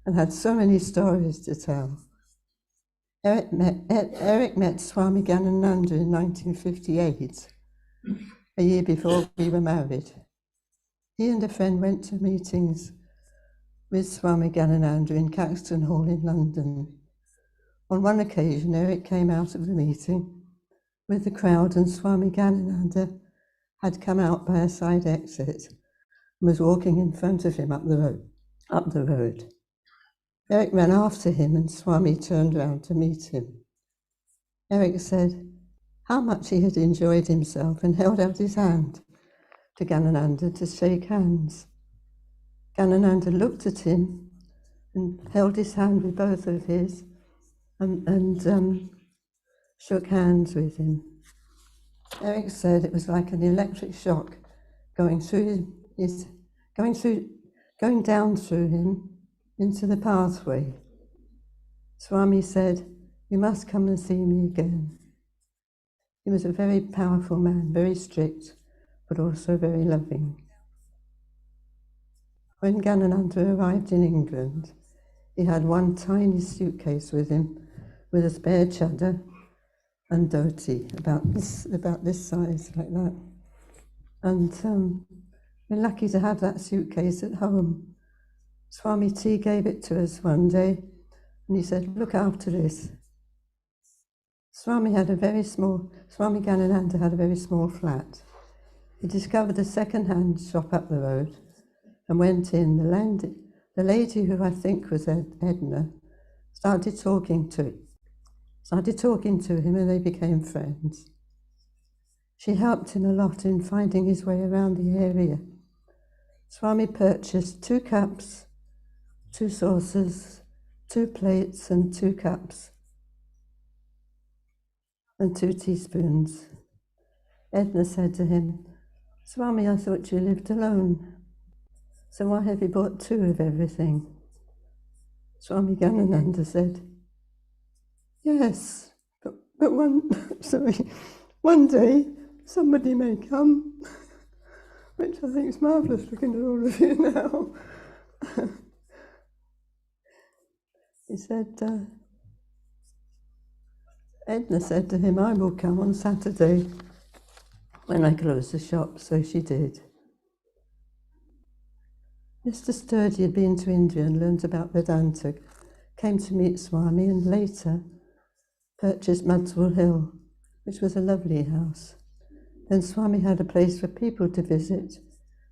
and had so many stories to tell. Eric met Swami Ganananda in 1958, a year before we were married. He and a friend went to meetings with Swami Ganananda in Caxton Hall in London. On one occasion, Eric came out of the meeting with the crowd, and Swami Ganananda had come out by a side exit and was walking in front of him up the road. Eric ran after him, and Swami turned round to meet him. Eric said how much he had enjoyed himself and held out his hand to Ganananda to shake hands. Ganananda looked at him and held his hand with both of his and shook hands with him. Eric said it was like an electric shock going down through him into the pathway. Swami said, "You must come and see me again." He was a very powerful man, very strict, but also very loving. When Ganananda arrived in England, he had one tiny suitcase with him, with a spare chadar and dhoti, about this size, like that. And we're lucky to have that suitcase at home. Swami T gave it to us one day, and he said, "Look after this." Swami Ganananda had a very small flat. He discovered a second-hand shop up the road and went in. The lady, who I think was Edna, started talking to him, and they became friends. She helped him a lot in finding his way around the area. Swami purchased 2 cups, 2 saucers, 2 plates and 2 cups, and 2 teaspoons. Edna said to him, "Swami, I thought you lived alone, so why have you bought 2 of everything?" Swami Ganananda said, "Yes, but one day somebody may come," which I think is marvellous looking at all of you now. He said, Edna said to him, "I will come on Saturday when I close the shop," so she did. Mr. Sturdy had been to India and learnt about Vedanta, came to meet Swami, and later purchased Mudswell Hill, which was a lovely house. Then Swami had a place for people to visit,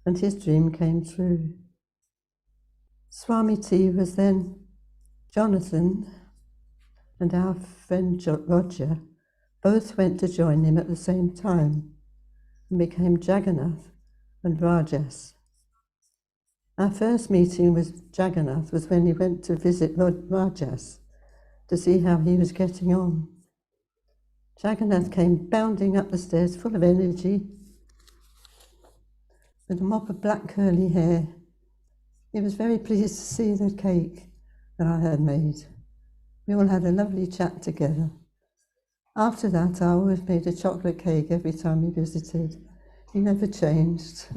and his dream came true. Swami T was then Jonathan and our friend Roger both went to join him at the same time and became Jagannath and Rajas. Our first meeting with Jagannath was when he went to visit Rajas to see how he was getting on. Jagannath came bounding up the stairs full of energy with a mop of black curly hair. He was very pleased to see the cake that I had made. We all had a lovely chat together. After that, I always made a chocolate cake every time he visited. He never changed.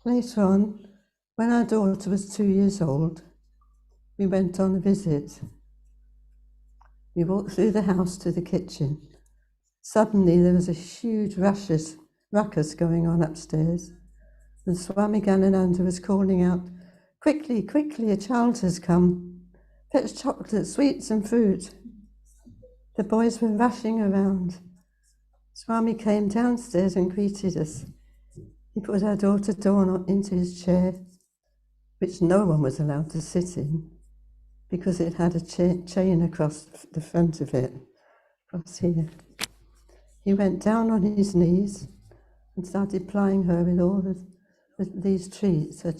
Later on, when our daughter was 2 years old, we went on a visit. We walked through the house to the kitchen. Suddenly, there was a huge ruckus going on upstairs, and Swami Ganananda was calling out, "Quickly, quickly, a child has come. Fetch chocolate, sweets and fruit." The boys were rushing around. Swami came downstairs and greeted us. He put our daughter Dawn into his chair, which no one was allowed to sit in because it had a chain across the front of it, across here. He went down on his knees and started plying her with all these treats. Her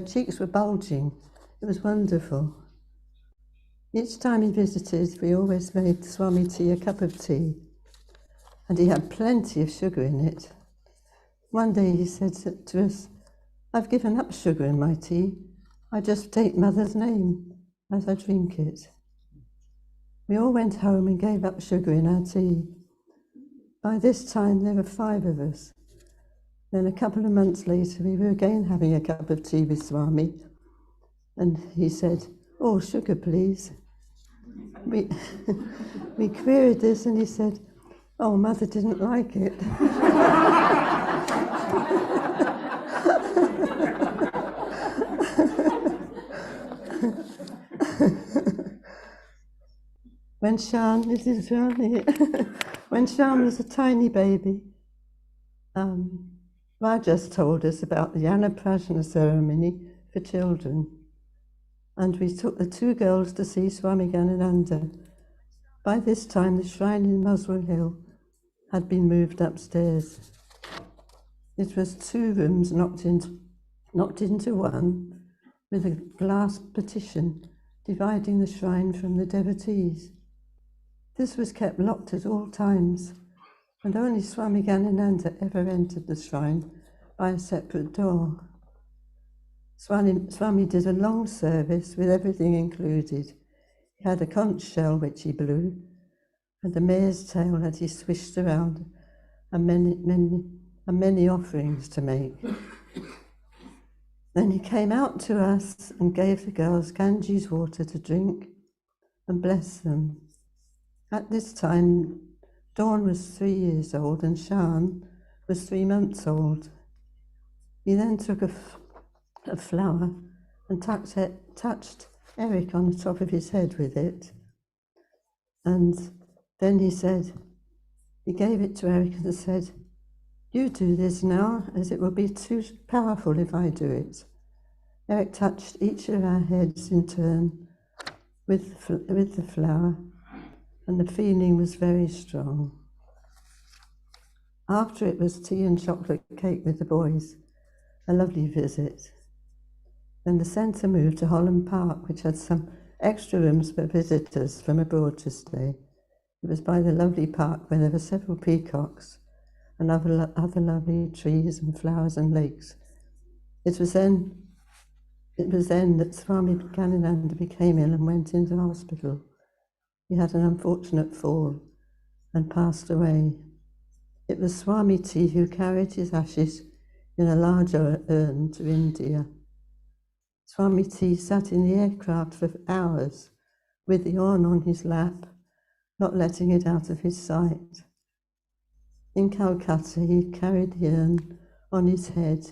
cheeks were bulging. It was wonderful. Each time he visited, we always made Swami T a cup of tea, and he had plenty of sugar in it. One day he said to us, "I've given up sugar in my tea. I just take Mother's name as I drink it." We all went home and gave up sugar in our tea. By this time, there were 5 of us. Then a couple of months later, we were again having a cup of tea with Swami, and he said, "Oh, sugar, please." We, we queried this, and he said, "Oh, Mother didn't like it." When Shan, this is Shan here. When Shan was a tiny baby, Rajas told us about the Annaprasana ceremony for children, and we took the two girls to see Swami Ganananda. By this time, the shrine in Muswell Hill had been moved upstairs. It was 2 rooms knocked into one, with a glass partition dividing the shrine from the devotees. This was kept locked at all times, and only Swami Ganananda ever entered the shrine by a separate door. Swami did a long service with everything included. He had a conch shell which he blew, and a mare's tail that he swished around, and many offerings to make. Then he came out to us and gave the girls Ganges water to drink and bless them. At this time, Dawn was 3 years old and Shan was 3 months old. He then took a flower and touched Eric on the top of his head with it. And then he gave it to Eric and said, "You do this now, as it will be too powerful if I do it." Eric touched each of our heads in turn with the flower, and the feeling was very strong. After it was tea and chocolate cake with the boys, a lovely visit. Then the centre moved to Holland Park, which had some extra rooms for visitors from abroad to stay. It was by the lovely park where there were several peacocks and other lovely trees and flowers and lakes. It was then that Swami Ganananda became ill and went into hospital. He had an unfortunate fall and passed away. It was Swami T who carried his ashes in a large urn to India. Swami T sat in the aircraft for hours with the urn on his lap, not letting it out of his sight. In Calcutta, he carried the urn on his head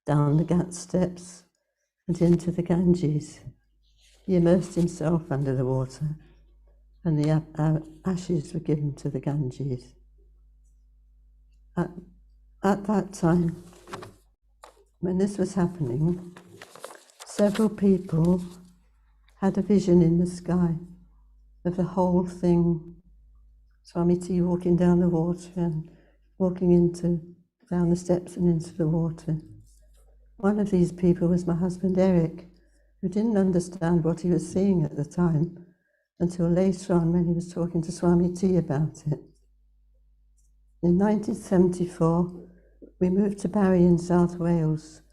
down the Ghat steps and into the Ganges. He immersed himself under the water, and the ashes were given to the Ganges. At that time, when this was happening, several people had a vision in the sky of the whole thing. Swami T walking down the water and walking down the steps and into the water. One of these people was my husband Eric, who didn't understand what he was seeing at the time until later on when he was talking to Swami T about it. In 1974, we moved to Barry in South Wales,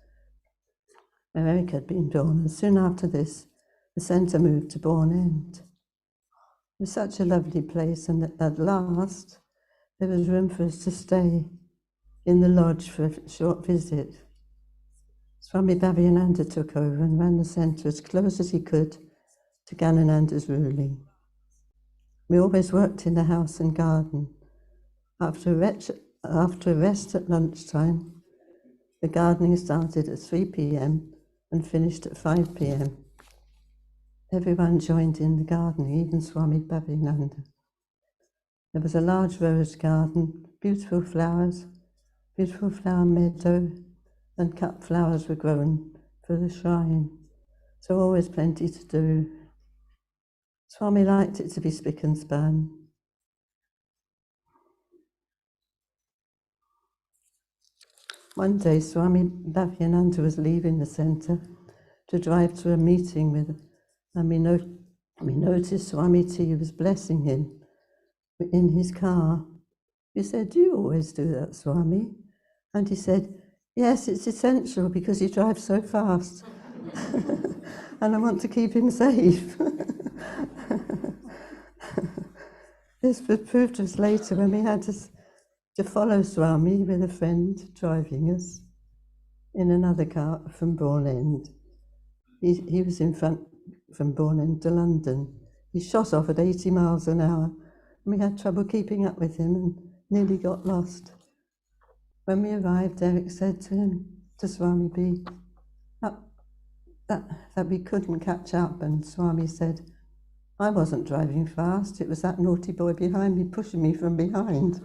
where Eric had been born, and soon after this, the centre moved to Bourne End. It was such a lovely place, and at last, there was room for us to stay in the lodge for a short visit. Swami Bhavananda took over and ran the centre as close as he could to Ganananda's ruling. We always worked in the house and garden. After a rest at lunchtime, the gardening started at 3 p.m. and finished at 5 p.m. Everyone joined in the gardening, even Swami Bhavananda. There was a large rose garden, beautiful flower meadow, and cut flowers were grown for the shrine, so always plenty to do. Swami liked it to be spick and span. One day, Swami Bhavananda was leaving the centre to drive to a meeting and we noticed Swami T was blessing him in his car. We said, "Do you always do that, Swami?" And he said, "Yes, it's essential because he drives so fast and I want to keep him safe." This was proved to us later when we had to to follow Swami with a friend driving us in another car from Bourne End. He was in front from Bourne End to London. He shot off at 80 miles an hour. We had trouble keeping up with him and nearly got lost. When we arrived, Eric said to him, to Swami B, that we couldn't catch up, and Swami said, I wasn't driving fast, it was that naughty boy behind me pushing me from behind.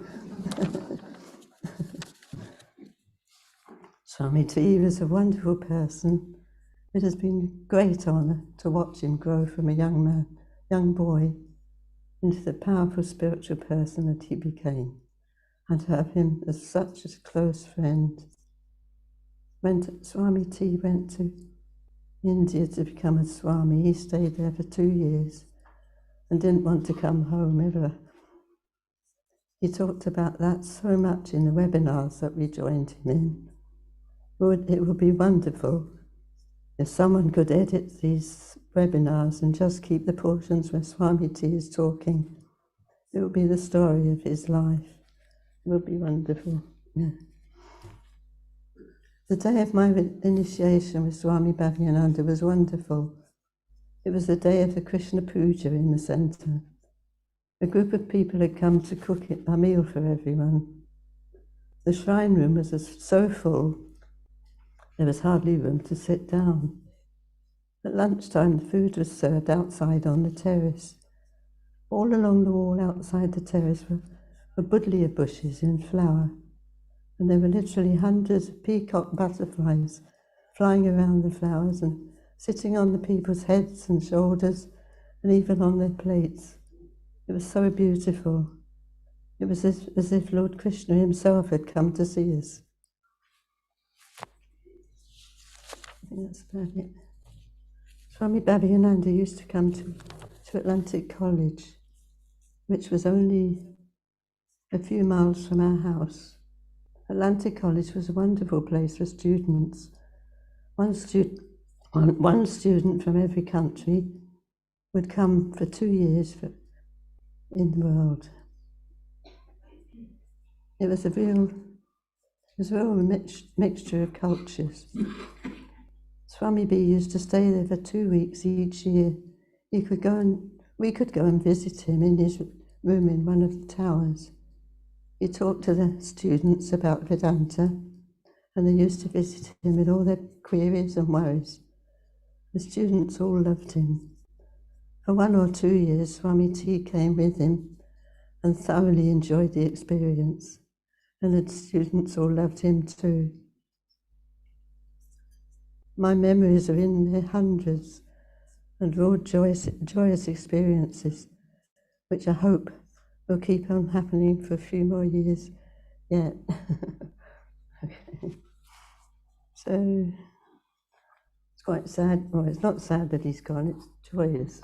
Swami T was a wonderful person. It has been a great honour to watch him grow from a young boy, into the powerful spiritual person that he became, and to have him as such a close friend. When Swami T went to India to become a Swami, he stayed there for 2 years and didn't want to come home ever. He talked about that so much in the webinars that we joined him in. It would be wonderful if someone could edit these webinars and just keep the portions where Swami T is talking. It would be the story of his life. It would be wonderful. Yeah. The day of my initiation with Swami Bhavananda was wonderful. It was the day of the Krishna Puja in the centre. A group of people had come to cook a meal for everyone. The shrine room was so full, there was hardly room to sit down. At lunchtime, the food was served outside on the terrace. All along the wall outside the terrace were buddleia bushes in flower, and there were literally hundreds of peacock butterflies flying around the flowers and sitting on the people's heads and shoulders and even on their plates. It was so beautiful. It was as if Lord Krishna himself had come to see us. I think that's about it. Swami Bhavananda used to come to Atlantic College, which was only a few miles from our house. Atlantic College was a wonderful place for students. One student from every country would come for 2 years in the world. It was a real mixture of cultures. Swami B used to stay there for 2 weeks each year. We could go and visit him in his room in one of the towers. He talked to the students about Vedanta, and they used to visit him with all their queries and worries. The students all loved him. For 1 or 2 years, Swami T came with him and thoroughly enjoyed the experience, and the students all loved him too. My memories are in their hundreds and raw joyous experiences, which I hope will keep on happening for a few more years yet. Okay. So it's quite sad. Well, it's not sad that he's gone, it's joyous.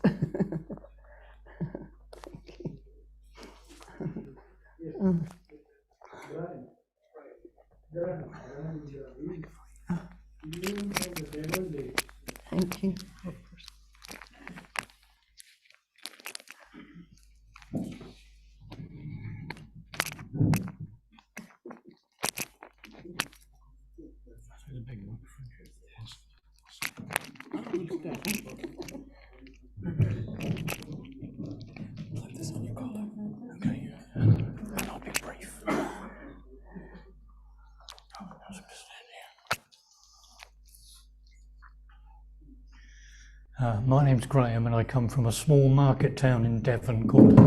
Thank you. Put this on your collar. Okay, and I'll be brief. My name's Graham, and I come from a small market town in Devon called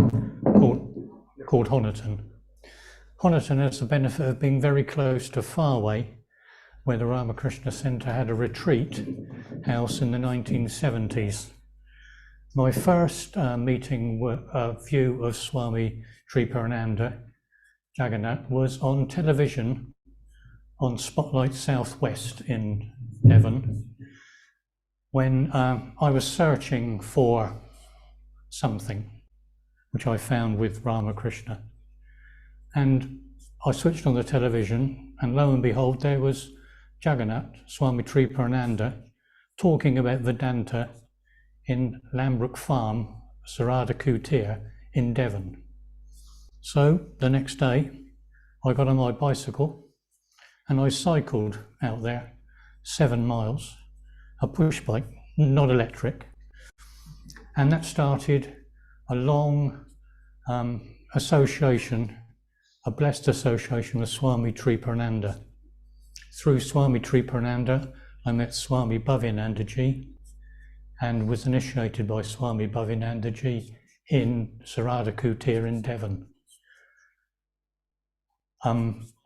Honiton. Honiton has the benefit of being very close to Farway, where the Ramakrishna Centre had a retreat house in the 1970s. My first meeting with a view of Swami Triparananda Jagannath was on television on Spotlight Southwest in Devon, when I was searching for something which I found with Ramakrishna. And I switched on the television, and lo and behold, there was Jagannath, Swami Triparananda, talking about Vedanta in Lambrook Farm, Sarada Kutir in Devon. So the next day, I got on my bicycle and I cycled out there 7 miles, a push bike, not electric. And that started a long association, a blessed association with Swami Triparananda. Through Swami Triparananda, I met Swami Bhavinandaji and was initiated by Swami Bhavinandaji in Sarada Kutir in Devon.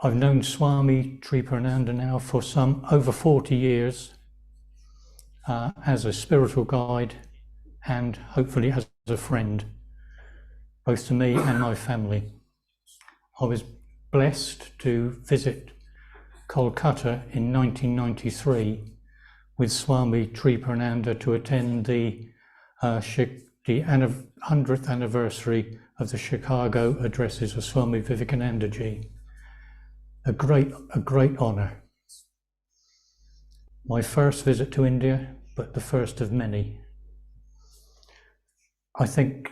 I've known Swami Triparananda now for some over 40 years as a spiritual guide and hopefully as a friend, both to me and my family. I was blessed to visit Kolkata in 1993 with Swami Triparananda to attend the 100th anniversary of the Chicago addresses of Swami Vivekanandaji. A great honor. My first visit to India, but the first of many. I think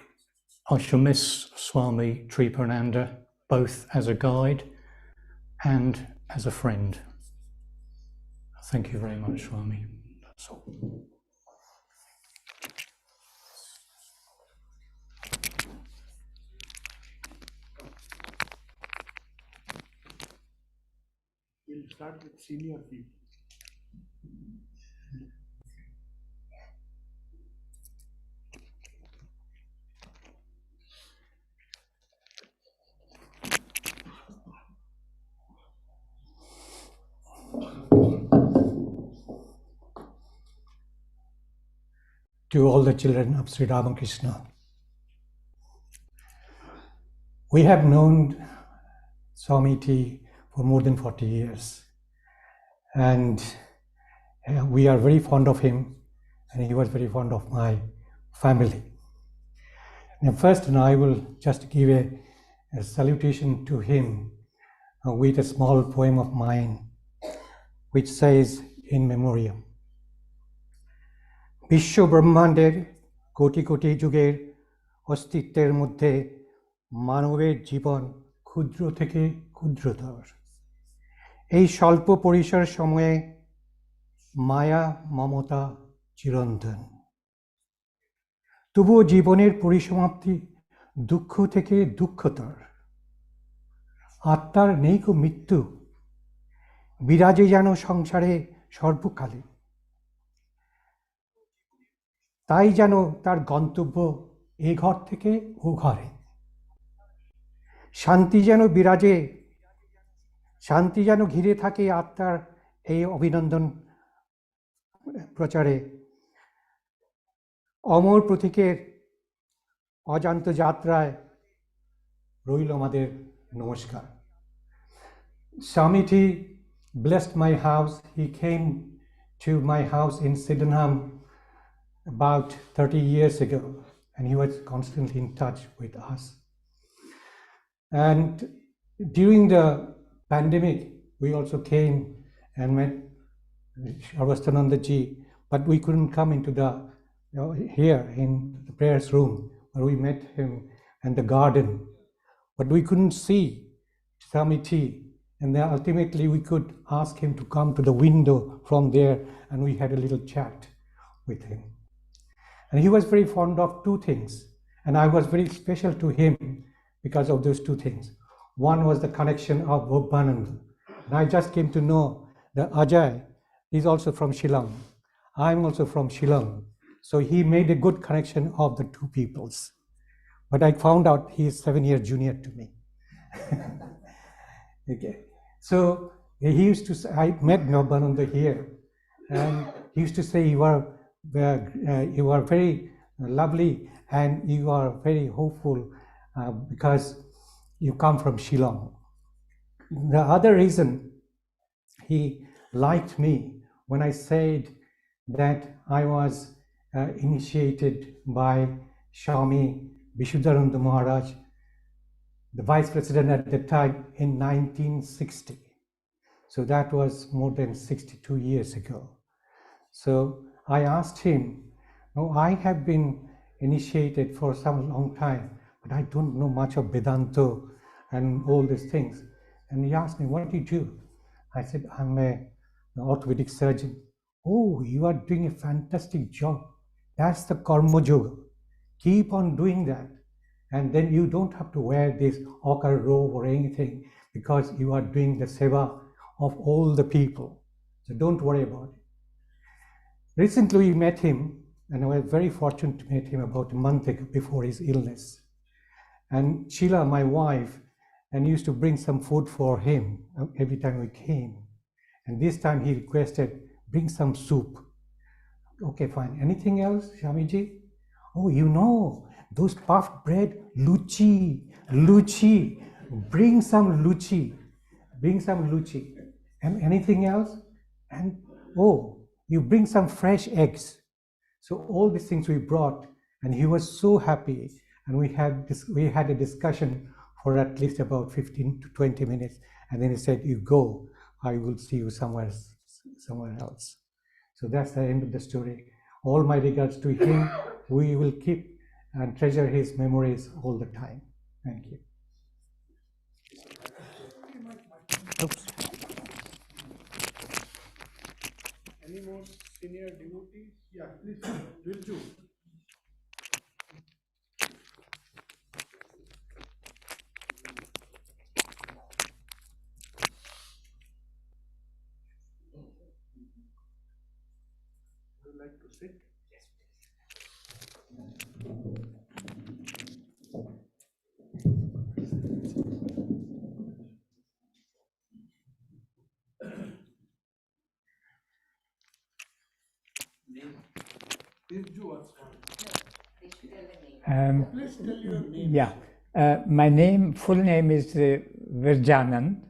I shall miss Swami Triparananda both as a guide and as a friend. Thank you very much, Swami. That's all. We'll start with senior people. To all the children of Sri Ramakrishna. We have known Swami T for more than 40 years, and we are very fond of him, and he was very fond of my family. Now first, I will just give a salutation to him with a small poem of mine, which says in memoriam. বিশ্ব ব্রহ্মাণ্ডের কোটি কোটি যুগের অস্তিত্বের মধ্যে মানবের জীবন ক্ষুদ্র থেকে ক্ষুদ্রতর। এই স্বল্প পরিসর সময়ে মায়া মমতা চিরন্তন। তবুও জীবনের পরিসমাপ্তি দুঃখ থেকে দুঃখতর। আত্মার নেই কো মৃত্যু, বিরাজে যেন সংসারে সর্বকালে। তাই যেন তার গন্তব্য এ ঘর থেকে ও ঘরে। শান্তি যেন বিরাজে, শান্তি যেন ঘিরে থাকে আত্মার এই অভিনন্দন প্রচারে। অমর প্রতীকের অজান্ত যাত্রায় রইল আমাদের নমস্কার। Swami T blessed my house. He came to my house in Sydenham about 30 years ago, and he was constantly in touch with us. And during the pandemic, we also came and met Sarvasthananda ji, but we couldn't come into the here in the prayers room, where we met him in the garden, but we couldn't see Swami T, and then ultimately we could ask him to come to the window from there, and we had a little chat with him. And he was very fond of two things, and I was very special to him because of those two things. One was the connection of Bhogbananda, and I just came to know that Ajay is also from Shillong. I'm also from Shillong. So he made a good connection of the two peoples. But I found out he is 7 years junior to me. Okay. So he used to say, I met Bhogbananda here, and he used to say, you are very lovely and you are very hopeful because you come from Shillong. The other reason he liked me when I said that I was initiated by Swami Vishuddhananda Maharaj, the vice president at the time, in 1960. So that was more than 62 years ago. So I asked him, I have been initiated for some long time, but I don't know much of Vedanta and all these things. And he asked me, what do you do? I said, I'm an orthopedic surgeon. Oh, you are doing a fantastic job. That's the Karma Yoga. Keep on doing that. And then you don't have to wear this ochre robe or anything because you are doing the seva of all the people. So don't worry about it. Recently we met him, and I was very fortunate to meet him about a month before his illness. And Sheila, my wife, and used to bring some food for him every time we came. And this time he requested, bring some soup. Okay, fine. Anything else, Swamiji? Oh, you know, those puffed bread, luchi, luchi. Bring some luchi. Bring some luchi. And anything else? And oh, you bring some fresh eggs. So all these things we brought, and he was so happy. And we had a discussion for at least about 15 to 20 minutes. And then he said, you go, I will see you somewhere else. So that's the end of the story. All my regards to him. We will keep and treasure his memories all the time. Thank you. Oops. Any more senior devotees? Yeah, please, Virju. Would you like to sit? Please tell your name. Yeah, my full name is Virjanand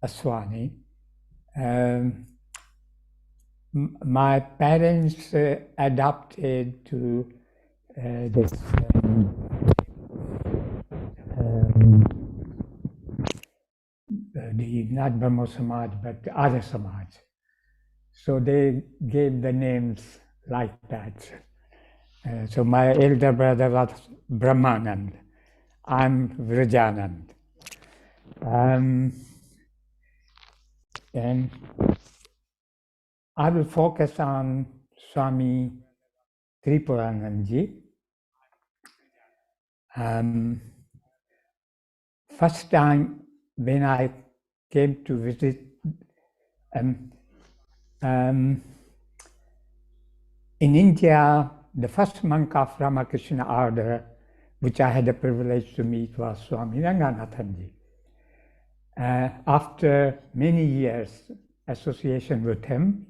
Swami. My parents adopted to this not Brahmo Samaj, but the other Samaj. So they gave the names like that. So my elder brother was Brahmanand. I'm Vrajanand. And I will focus on Swami Tripurananji. First time when I came to visit in India, the first monk of Ramakrishna order, which I had the privilege to meet, was Swami Ranganathanji. After many years association with him,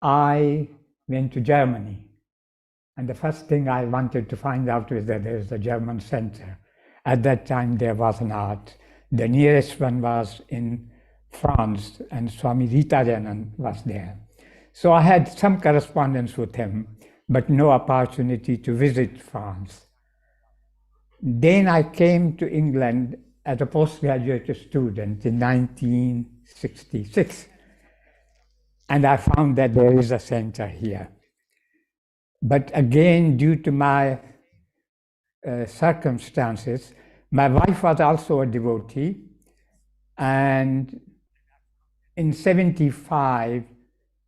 I went to Germany. And the first thing I wanted to find out was that there is a German center. At that time, there was not. The nearest one was in France, and Swami Ritajanan was there. So I had some correspondence with him, but no opportunity to visit France. Then I came to England as a postgraduate student in 1966. And I found that there is a center here. But again, due to my circumstances, my wife was also a devotee. And in 75,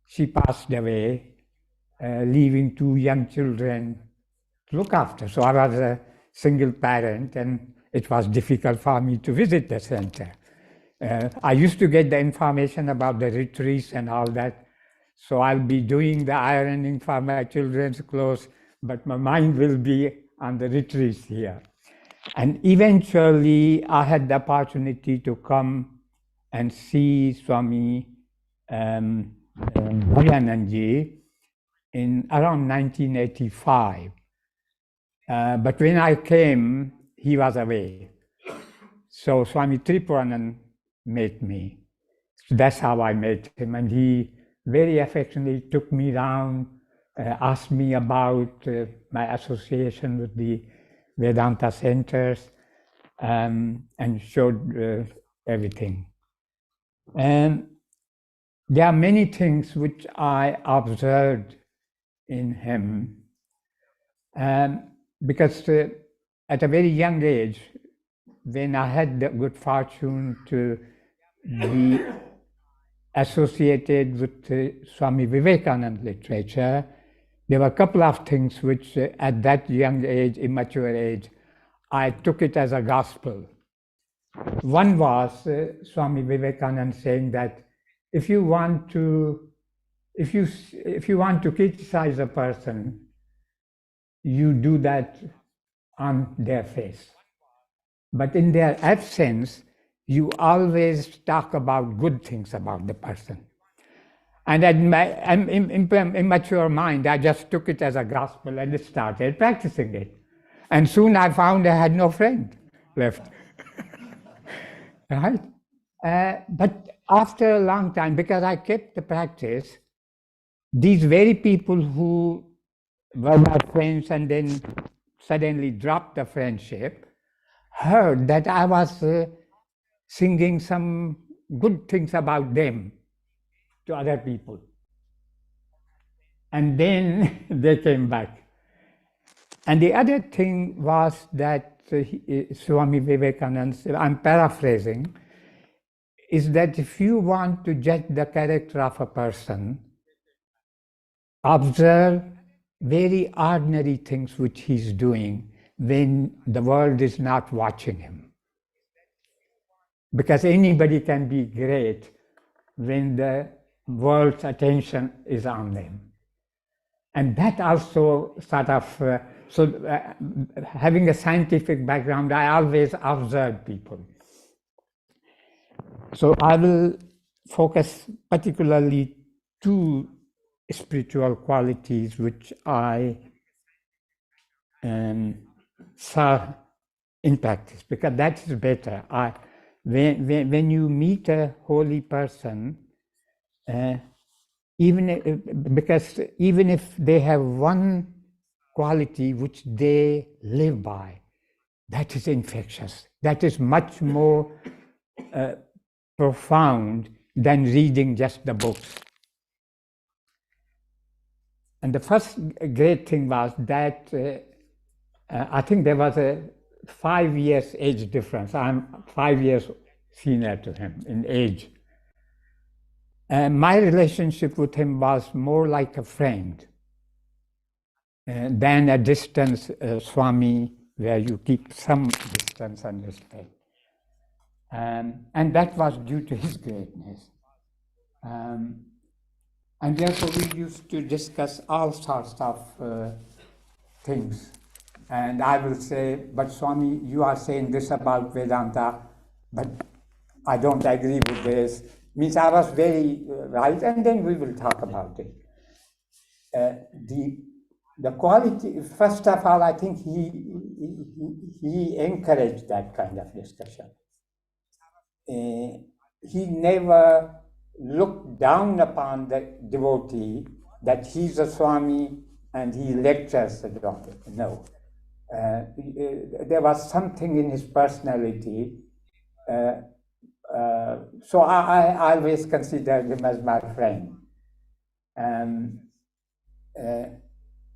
she passed away, leaving 2 young children to look after. So I was a single parent, and it was difficult for me to visit the center. I used to get the information about the retreats and all that. So I'll be doing the ironing for my children's clothes, but my mind will be on the retreats here. And eventually I had the opportunity to come and see Swami Bhayananji in around 1985. But when I came, he was away. So Swami Tripuranand met me. So that's how I met him. And he very affectionately took me down, asked me about my association with the Vedanta centers, and showed everything. And there are many things which I observed in him, because at a very young age, when I had the good fortune to be associated with Swami Vivekananda literature, there were a couple of things which at that young age, immature age, I took it as a gospel. One was Swami Vivekananda saying that if you want to criticize a person, you do that on their face. But in their absence, you always talk about good things about the person. And at my immature mind, I just took it as a gospel and started practicing it. And soon I found I had no friend left. Right? But after a long time, because I kept the practice, these very people who were my friends and then suddenly dropped the friendship, heard that I was singing some good things about them to other people. And then they came back. And the other thing was that Swami Vivekananda, I'm paraphrasing, is that if you want to judge the character of a person, observe very ordinary things which he's doing when the world is not watching him. Because anybody can be great when the world's attention is on them. And that also sort of, having a scientific background, I always observe people. So I will focus particularly two spiritual qualities which I saw in practice, because that is better. When you meet a holy person, even if they have one quality which they live by, that is infectious. That is much more profound than reading just the books. And the first great thing was that I think there was a 5 years age difference. I'm 5 years senior to him in age. My relationship with him was more like a friend than a distance Swami, where you keep some distance and respect. And that was due to his greatness. And therefore we used to discuss all sorts of things. And I will say, but Swami, you are saying this about Vedanta, but I don't agree with this. Means I was very right, and then we will talk about it. The quality, first of all, I think he encouraged that kind of discussion. He never looked down upon the devotee that he's a Swami and he lectures the devotee. No. There was something in his personality. So I always considered him as my friend.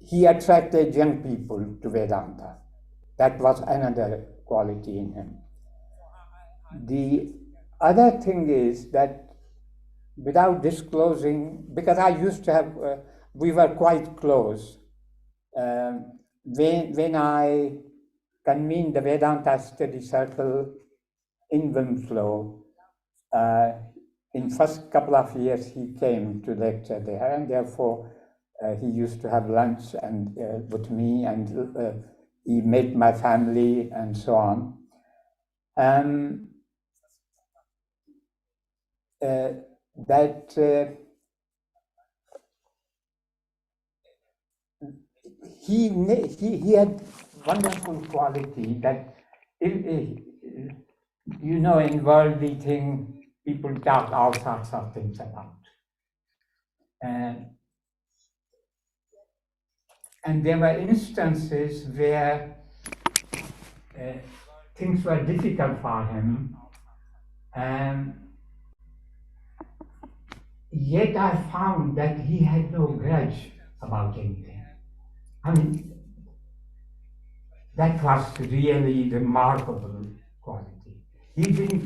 He attracted young people to Vedanta. That was another quality in him. The other thing is that without disclosing, because I used to have, we were quite close. When I convened the Vedanta study circle in Winslow, in first couple of years he came to lecture there, and therefore he used to have lunch and with me, and he met my family and so on. He had wonderful quality that, you know, in worldly thing, people talk all sorts of things about. And there were instances where things were difficult for him, yet I found that he had no grudge about anything. I mean, that was really remarkable quality. he didn't,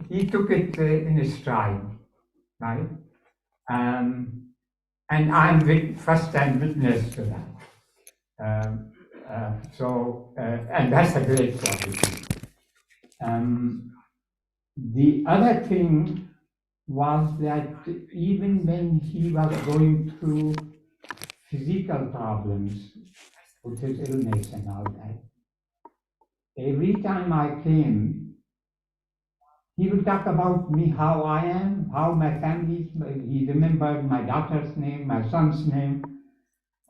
he took it in his stride, right? And I'm first-hand witness to that. And that's a great quality. The other thing was that even when he was going through physical problems with his illness and all that, every time I came, he would talk about me, how I am, how my family, he remembered my daughter's name, my son's name,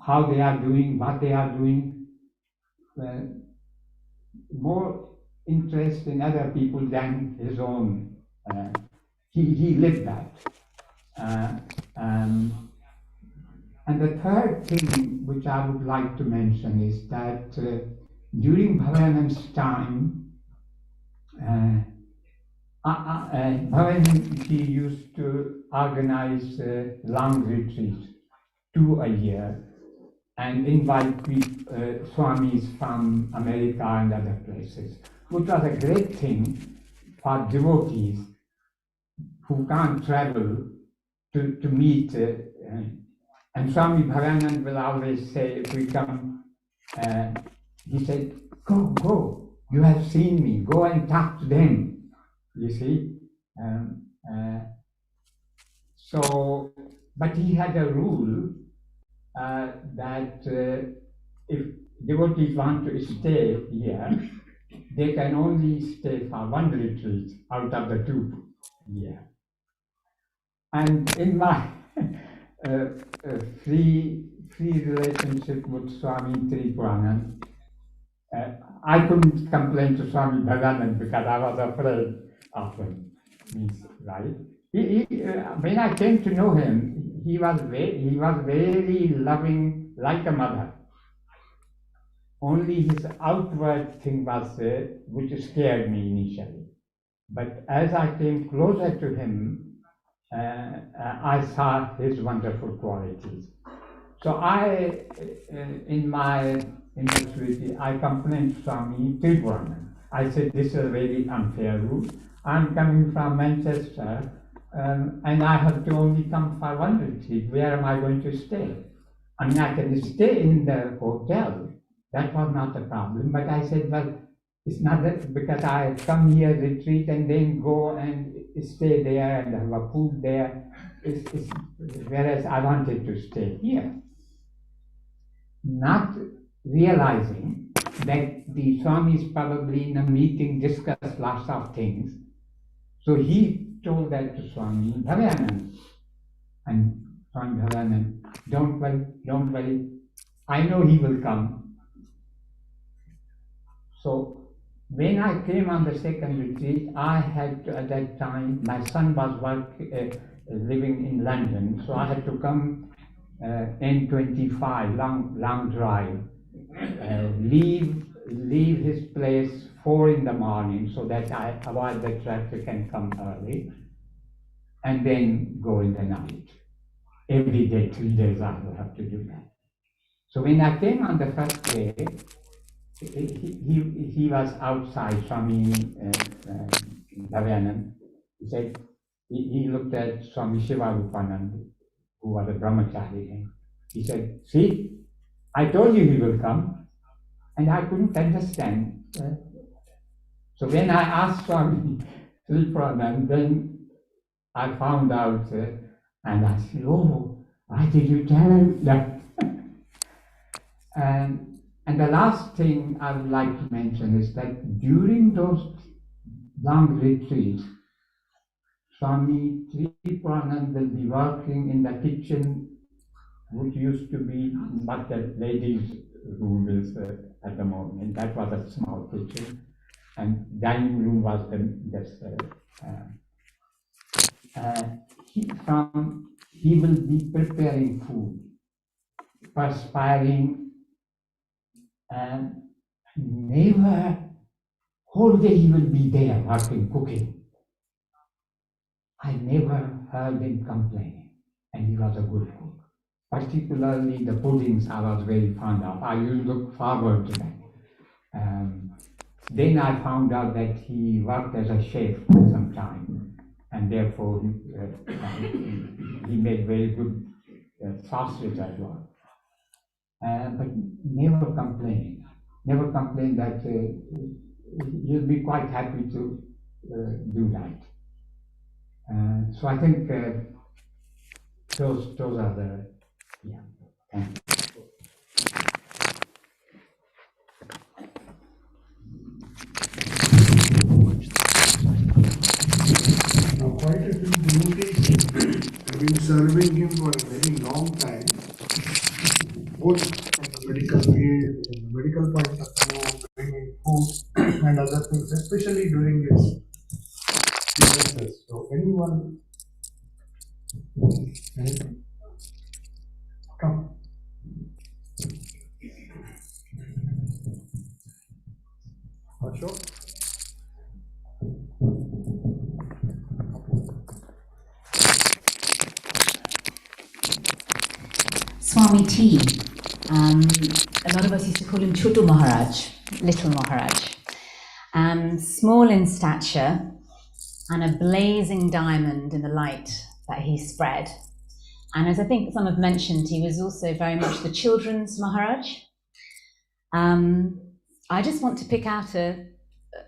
how they are doing, what they are doing. More interest in other people than his own. He lived that. And the third thing which I would like to mention is that during Bhavanand's time, Bhavanand, he used to organize long retreats, 2 a year, and invite Swamis from America and other places, which was a great thing for devotees who can't travel to meet. And Swami Bhavanand will always say, if we come, he said, go, you have seen me, go and talk to them, you see. But he had a rule that if devotees want to stay here, they can only stay for 1 retreat out of the 2 here. And in my free relationship with Swami Tripuranand, I couldn't complain to Swami Bhavanand because I was afraid of him. Right? When I came to know him, he was very loving, like a mother. Only his outward thing was which scared me initially. But as I came closer to him, I saw his wonderful qualities. So in my industry, I complained to Swami Tripuranand. I said, this is a very unfair rule. I'm coming from Manchester, and I have to only come for 1 retreat. Where am I going to stay? I mean, I can stay in the hotel. That was not a problem. But I said, well, it's not that because I come here, retreat, and then go and stay there and have a food there. Whereas I wanted to stay here. Not realizing that the Swamis probably in a meeting discussed lots of things. So he told that to Swami Bhavanand. And Swami Bhavanand, don't worry, I know he will come. So when I came on the 2nd retreat, I had to, at that time, my son was living in London, so I had to come N25, long drive, leave his place 4 in the morning so that I avoid the traffic and come early, and then go in the night. Every day, 3 days I will have to do that. So when I came on the first day, he was outside, Swami Bhavanand. He said, he looked at Swami Shivarupanand, who was a brahmachari. He said, see, I told you he will come, and I couldn't understand. So when I asked Swami Tripuranand, then I found out, and I said, oh, why did you tell him that? And the last thing I would like to mention is that during those long retreats, Swami Tripuranand will be working in the kitchen, which used to be what the ladies' room is at the moment. That was a small kitchen, and dining room was he will be preparing food, perspiring, and never, whole day he will be there working, cooking. I never heard him complaining, and he was a good cook. Particularly the puddings I was very fond of. I used to look forward to them. Then I found out that he worked as a chef for some time, and therefore he made very good sausages as well. But never complained. Never complained that he'll be quite happy to do that. So I think those are the, yeah, thank you. Now, quite a few devotees have been serving him for a very long time, both from the medical field, from the medical point of view, bringing food and other things, especially during his illnesses. So, anyone, anything? Come. Ashok? Swami T. A lot of us used to call him Chotu Maharaj, Little Maharaj. Small in stature and a blazing diamond in the light that he spread. And as I think some have mentioned, he was also very much the children's Maharaj. I just want to pick out a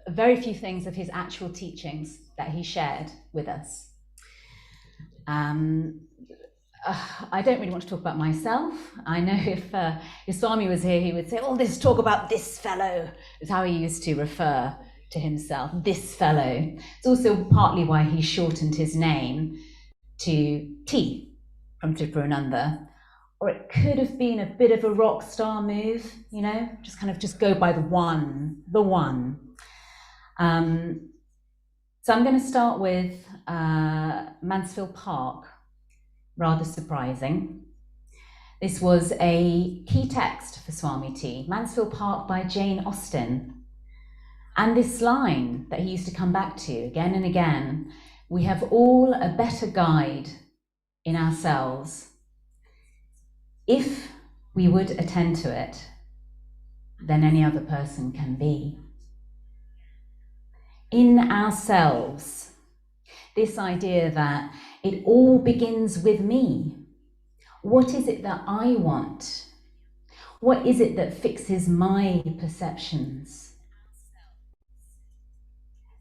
very few things of his actual teachings that he shared with us. I don't really want to talk about myself. I know if Swami was here, he would say, oh, let's talk about this fellow, is how he used to refer to himself, this fellow. It's also partly why he shortened his name to T from Tripurananda. Or it could have been a bit of a rock star move, you know, just go by the one. So I'm going to start with Mansfield Park. Rather surprising. This was a key text for Swami T, Mansfield Park by Jane Austen. And this line that he used to come back to again and again, we have all a better guide in ourselves if we would attend to it than any other person can be. In ourselves, this idea that it all begins with me. What is it that I want? What is it that fixes my perceptions?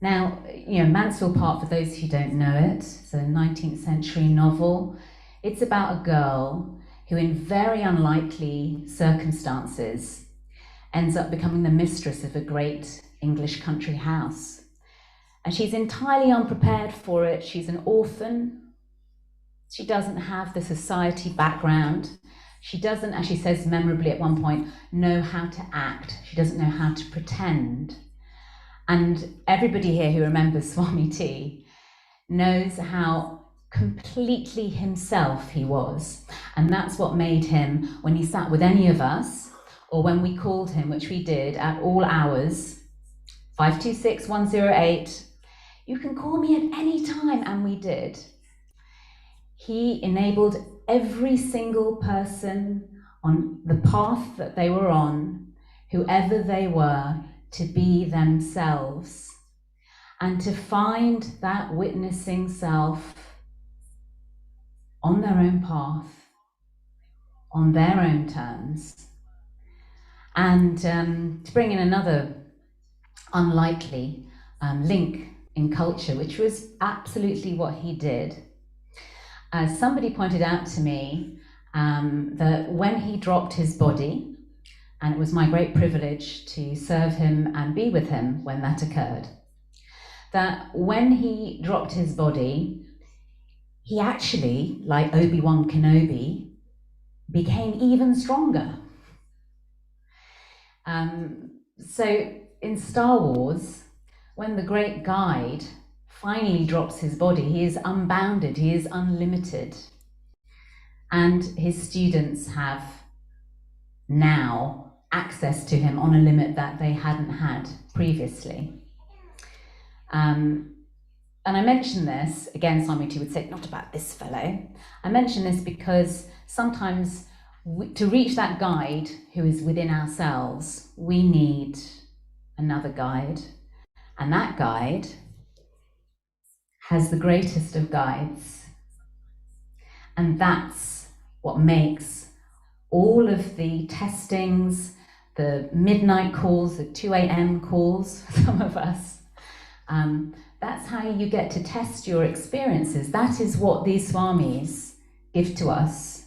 Now, you know, Mansfield Park, for those who don't know it, it's a 19th century novel. It's about a girl who, in very unlikely circumstances, ends up becoming the mistress of a great English country house. And she's entirely unprepared for it. She's an orphan. She doesn't have the society background. She doesn't, as she says memorably at one point, know how to act. She doesn't know how to pretend. And everybody here who remembers Swami T knows how completely himself he was. And that's what made him, when he sat with any of us, or when we called him, which we did at all hours, 526-108, you can call me at any time, and we did. He enabled every single person on the path that they were on, whoever they were, to be themselves and to find that witnessing self on their own path, on their own terms. And to bring in another unlikely link in culture, which was absolutely what he did. Somebody pointed out to me that when he dropped his body, and it was my great privilege to serve him and be with him when that occurred, that when he dropped his body, he actually, like Obi-Wan Kenobi, became even stronger. So in Star Wars, when the great guide finally drops his body, he is unbounded, he is unlimited. And his students have now access to him on a limit that they hadn't had previously. And I mention this, again, Swami T would say, not about this fellow. I mention this because sometimes to reach that guide who is within ourselves, we need another guide, and that guide has the greatest of guides. And that's what makes all of the testings, the midnight calls, the 2 a.m. calls, for some of us, that's how you get to test your experiences. That is what these Swamis give to us,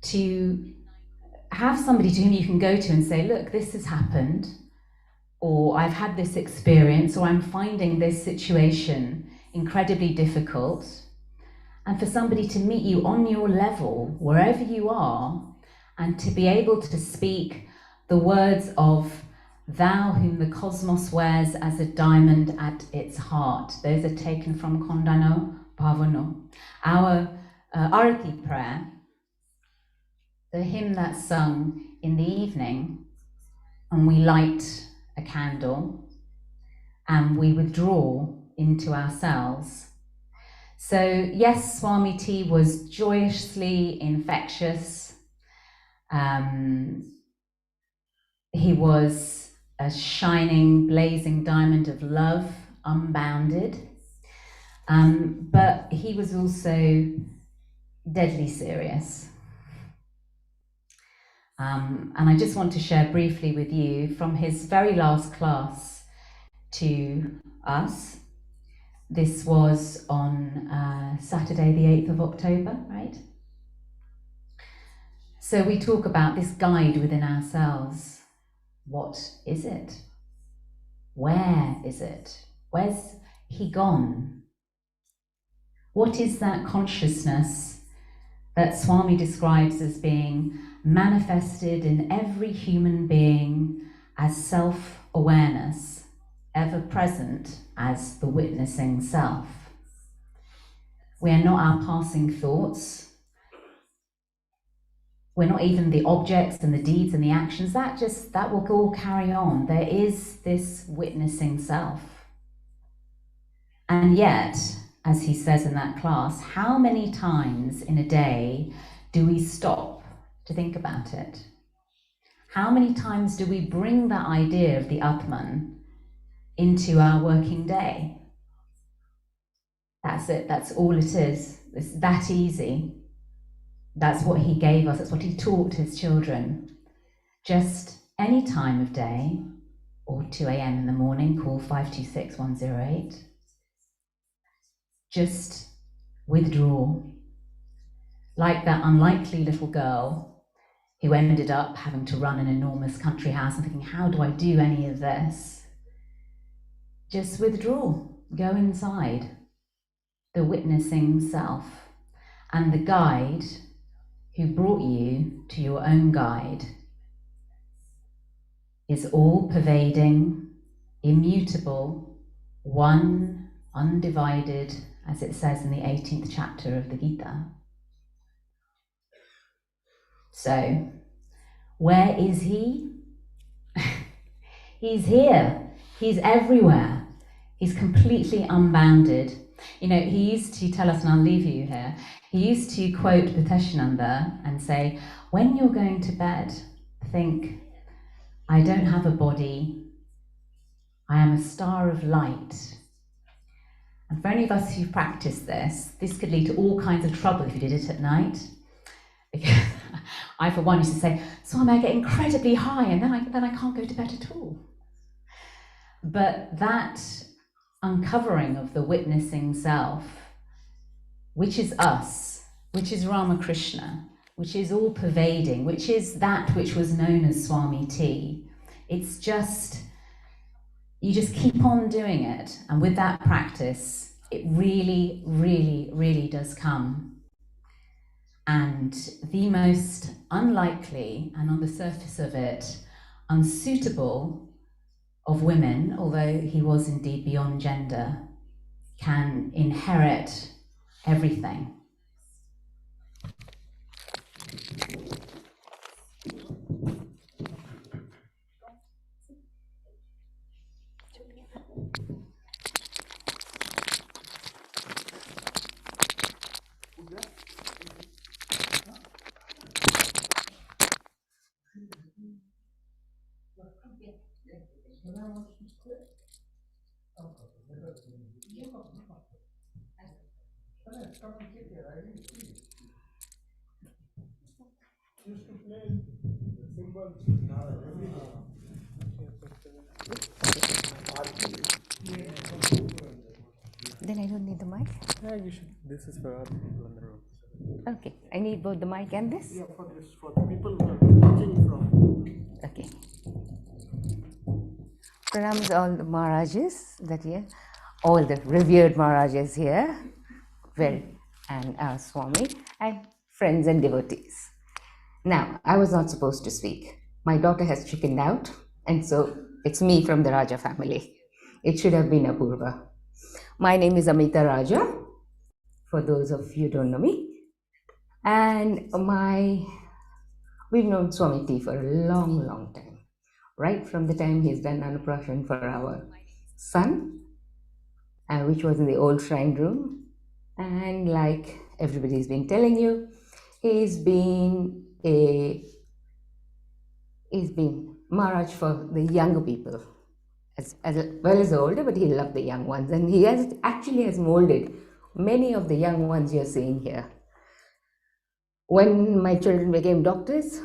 to have somebody to whom you can go to and say, look, this has happened, or I've had this experience, or I'm finding this situation incredibly difficult. And for somebody to meet you on your level, wherever you are, and to be able to speak the words of thou whom the cosmos wears as a diamond at its heart. Those are taken from Kondano Bhavano. Our Arati prayer, the hymn that's sung in the evening, and we light a candle and we withdraw into ourselves. So yes, Swami T was joyously infectious. He was a shining, blazing diamond of love, unbounded. But he was also deadly serious. And I just want to share briefly with you from his very last class to us. This was on Saturday, the 8th of October, right? So we talk about this guide within ourselves. What is it? Where is it? Where's he gone? What is that consciousness that Swami describes as being manifested in every human being as self-awareness, ever present as the witnessing self? We are not our passing thoughts. We're not even the objects and the deeds and the actions. That will all carry on. There is this witnessing self. And yet, as he says in that class, how many times in a day do we stop to think about it? How many times do we bring that idea of the Atman into our working day? That's it, that's all it is. It's that easy. That's what he gave us, that's what he taught his children. Just any time of day, or 2 a.m. in the morning, call 526-108. Just withdraw. Like that unlikely little girl who ended up having to run an enormous country house and thinking, how do I do any of this? Just withdraw, go inside. The witnessing self, and the guide who brought you to your own guide is all pervading, immutable, one, undivided, as it says in the 18th chapter of the Gita. So, where is he? He's here, he's everywhere, he's completely unbounded. You know, he used to tell us, and I'll leave you here, he used to quote Bhattacharya and say, when you're going to bed, think, I don't have a body, I am a star of light. And for any of us who've practiced this could lead to all kinds of trouble if you did it at night. Because I, for one, used to say, Swami, I get incredibly high and then I can't go to bed at all. But that uncovering of the witnessing self, which is us, which is Ramakrishna, which is all pervading, which is that which was known as Swami T. It's just, you just keep on doing it. And with that practice, it really, really, really does come. And the most unlikely, and on the surface of it, unsuitable of women, although he was indeed beyond gender, can inherit everything. Then I don't need the mic? Yeah, you should. This is for other people in the room. Okay, I need both the mic and this? Yeah, for this, for the people who are watching from. Okay. Pranams all the Maharajas that here, all the revered Maharajas here, well, and our Swami, and friends and devotees. Now, I was not supposed to speak. My daughter has chickened out, and so it's me from the Raja family. It should have been Apurva. My name is Amita Raja, for those of you who don't know me. And we've known Swami T for a long, long time. Right from the time he's done Annaprashan for our son, which was in the old shrine room. And like everybody's been telling you, he's been Maharaj for the younger people, as well as the older, but he loved the young ones. And he has molded many of the young ones you're seeing here. When my children became doctors,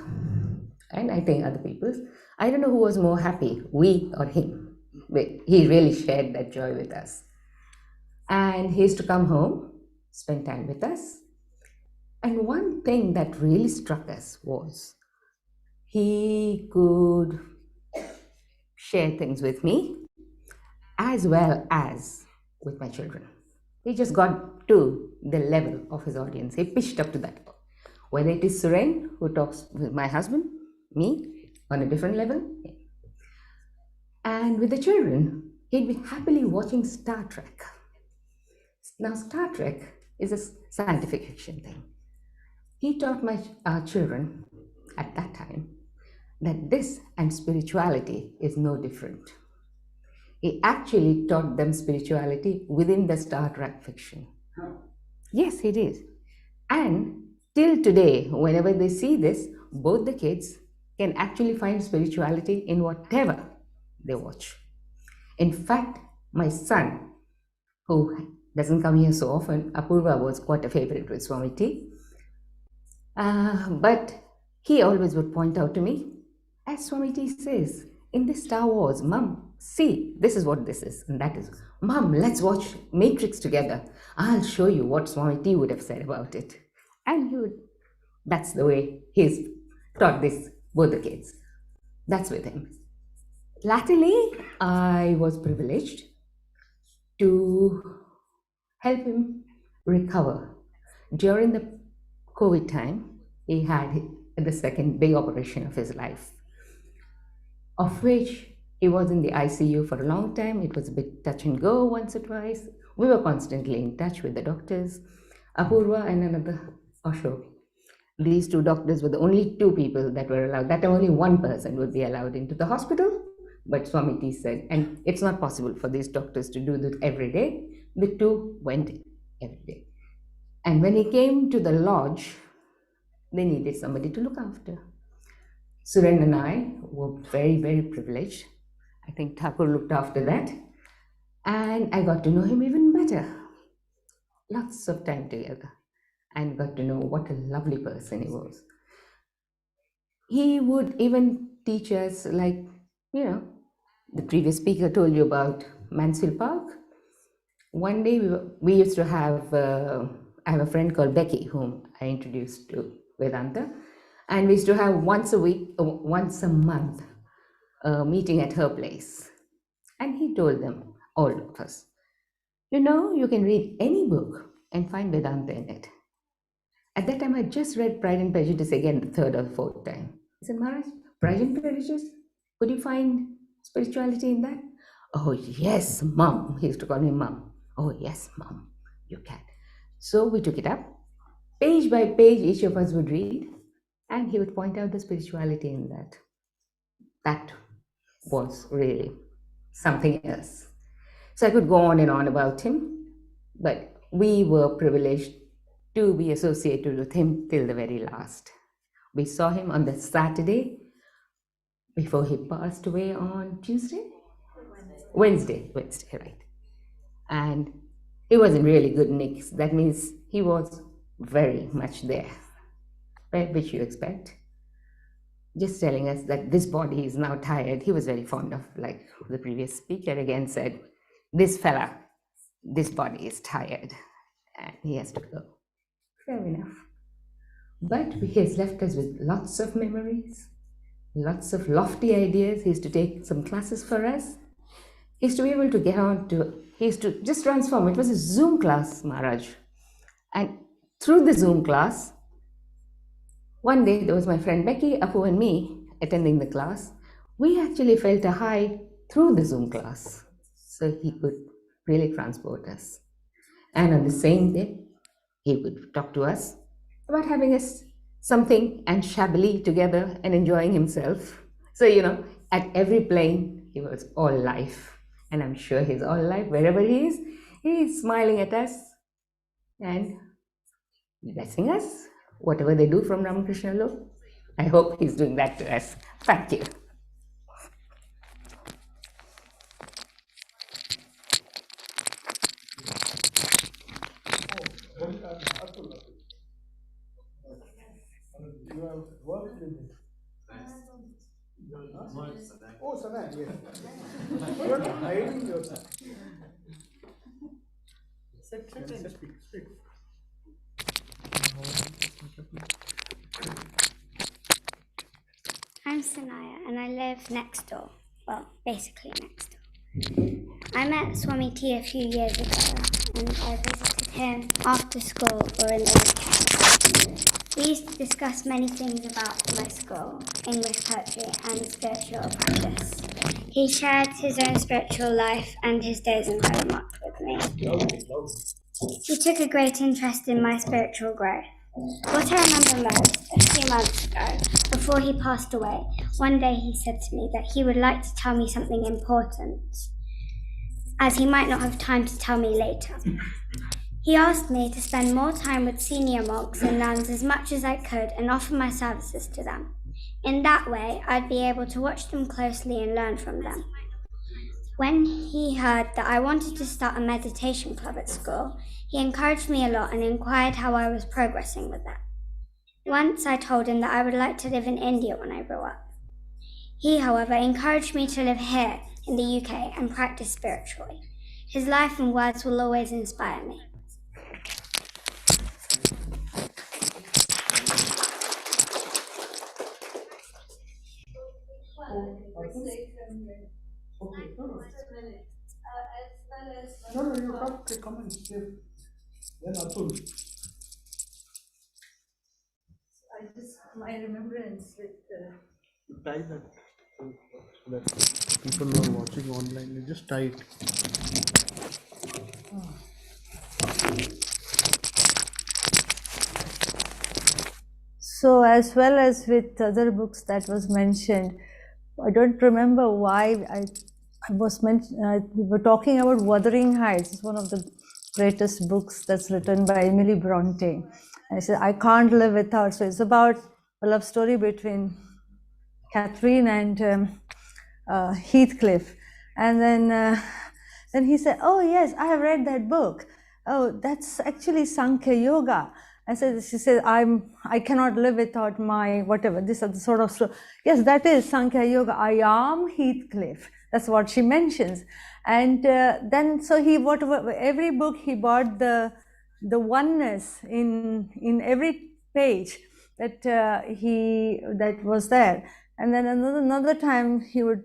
and I think other people's, I don't know who was more happy, we or him. But he really shared that joy with us. And he used to come home, spend time with us. And one thing that really struck us was he could share things with me as well as with my children. He just got to the level of his audience. He pitched up to that. Whether it is Suren, who talks with my husband, me, on a different level, and with the children, he'd be happily watching Star Trek. Now, Star Trek is a scientific fiction thing. He taught our children at that time that this and spirituality is no different. He actually taught them spirituality within the Star Trek fiction. Yes, he did. And till today, whenever they see this, both the kids can actually find spirituality in whatever they watch. In fact, my son, who doesn't come here so often, Apurva was quite a favorite with Swami T. But he always would point out to me, as Swami T says, in this Star Wars, Mom, see, this is what this is, and that is, Mom, let's watch Matrix together. I'll show you what Swami T would have said about it. And that's the way he's taught this, both the kids. That's with him. Latterly, I was privileged to help him recover. During the COVID time, he had the second big operation of his life, of which he was in the ICU for a long time. It was a bit touch and go once or twice. We were constantly in touch with the doctors, Apurva and another Ashok. These two doctors were the only two people that were allowed. That only one person would be allowed into the hospital. But Swami T said, and it's not possible for these doctors to do this every day. The two went every day. And when he came to the lodge, they needed somebody to look after. Suren and I were very, very privileged. I think Thakur looked after that. And I got to know him even better. Lots of time together. And got to know what a lovely person he was. He would even teach us, like, the previous speaker told you about Mansfield Park. One day we used to have, I have a friend called Becky, whom I introduced to Vedanta. And we used to have once a month, meeting at her place. And he told them, all of us, you can read any book and find Vedanta in it. At that time, I just read Pride and Prejudice again the third or fourth time. I said, Maharaj, Pride and Prejudice, could you find spirituality in that? Oh, yes, Mom. He used to call me Mom. Oh, yes, Mom, you can. So we took it up. Page by page, each of us would read, and he would point out the spirituality in that. That was really something else. So I could go on and on about him, but we were privileged to be associated with him till the very last. We saw him on the Saturday before he passed away on Tuesday. Wednesday, right. And he wasn't really good Nick. That means he was very much there, right? Which you expect. Just telling us that this body is now tired. He was very fond of, like the previous speaker again said, this fella, this body is tired and he has to go. Fair enough. But he has left us with lots of memories, lots of lofty ideas. He used to take some classes for us. He used to be able to get on to, he used to just transform. It was a Zoom class, Maharaj. And through the Zoom class, one day there was my friend Becky, Apu and me attending the class. We actually felt a high through the Zoom class. So he could really transport us. And on the same day, he would talk to us about having us something and shabbily together and enjoying himself. So, at every plane, he was all life. And I'm sure he's all life. Wherever he is smiling at us and blessing us. Whatever they do from Ramakrishna Lok, I hope he's doing that to us. Thank you. You have worked with him. Oh, Sanan, yes. You're not hiding yourself. Speak. I'm Sanaya and I live next door. Well, basically next door. I met Swami T a few years ago and I visited him after school or in the weekend. We used to discuss many things about my school, English poetry and spiritual practice. He shared his own spiritual life and his days in Belmont with me. He took a great interest in my spiritual growth. What I remember most, a few months ago, before he passed away, one day he said to me that he would like to tell me something important, as he might not have time to tell me later. He asked me to spend more time with senior monks and nuns as much as I could and offer my services to them. In that way, I'd be able to watch them closely and learn from them. When he heard that I wanted to start a meditation club at school, he encouraged me a lot and inquired how I was progressing with that. Once I told him that I would like to live in India when I grew up. He, however, encouraged me to live here in the UK and practice spiritually. His life and words will always inspire me. No, you have to come and stay. Then Atul. My remembrance with Tie that so that people who are watching online, you just tie it. So as well as with other books that was mentioned, I don't remember why I was mentioned. We were talking about Wuthering Heights. It's one of the greatest books that's written by Emily Bronte. And I said, I can't live without. So it's about a love story between Catherine and Heathcliff. And then he said, oh yes, I have read that book. Oh, that's actually Sankhya Yoga. She said, I cannot live without my whatever. This is the sort of story. Yes, that is Sankhya Yoga. I am Heathcliff. That's what she mentions. And then so every book he bought the oneness in every page that was there. And then another time he would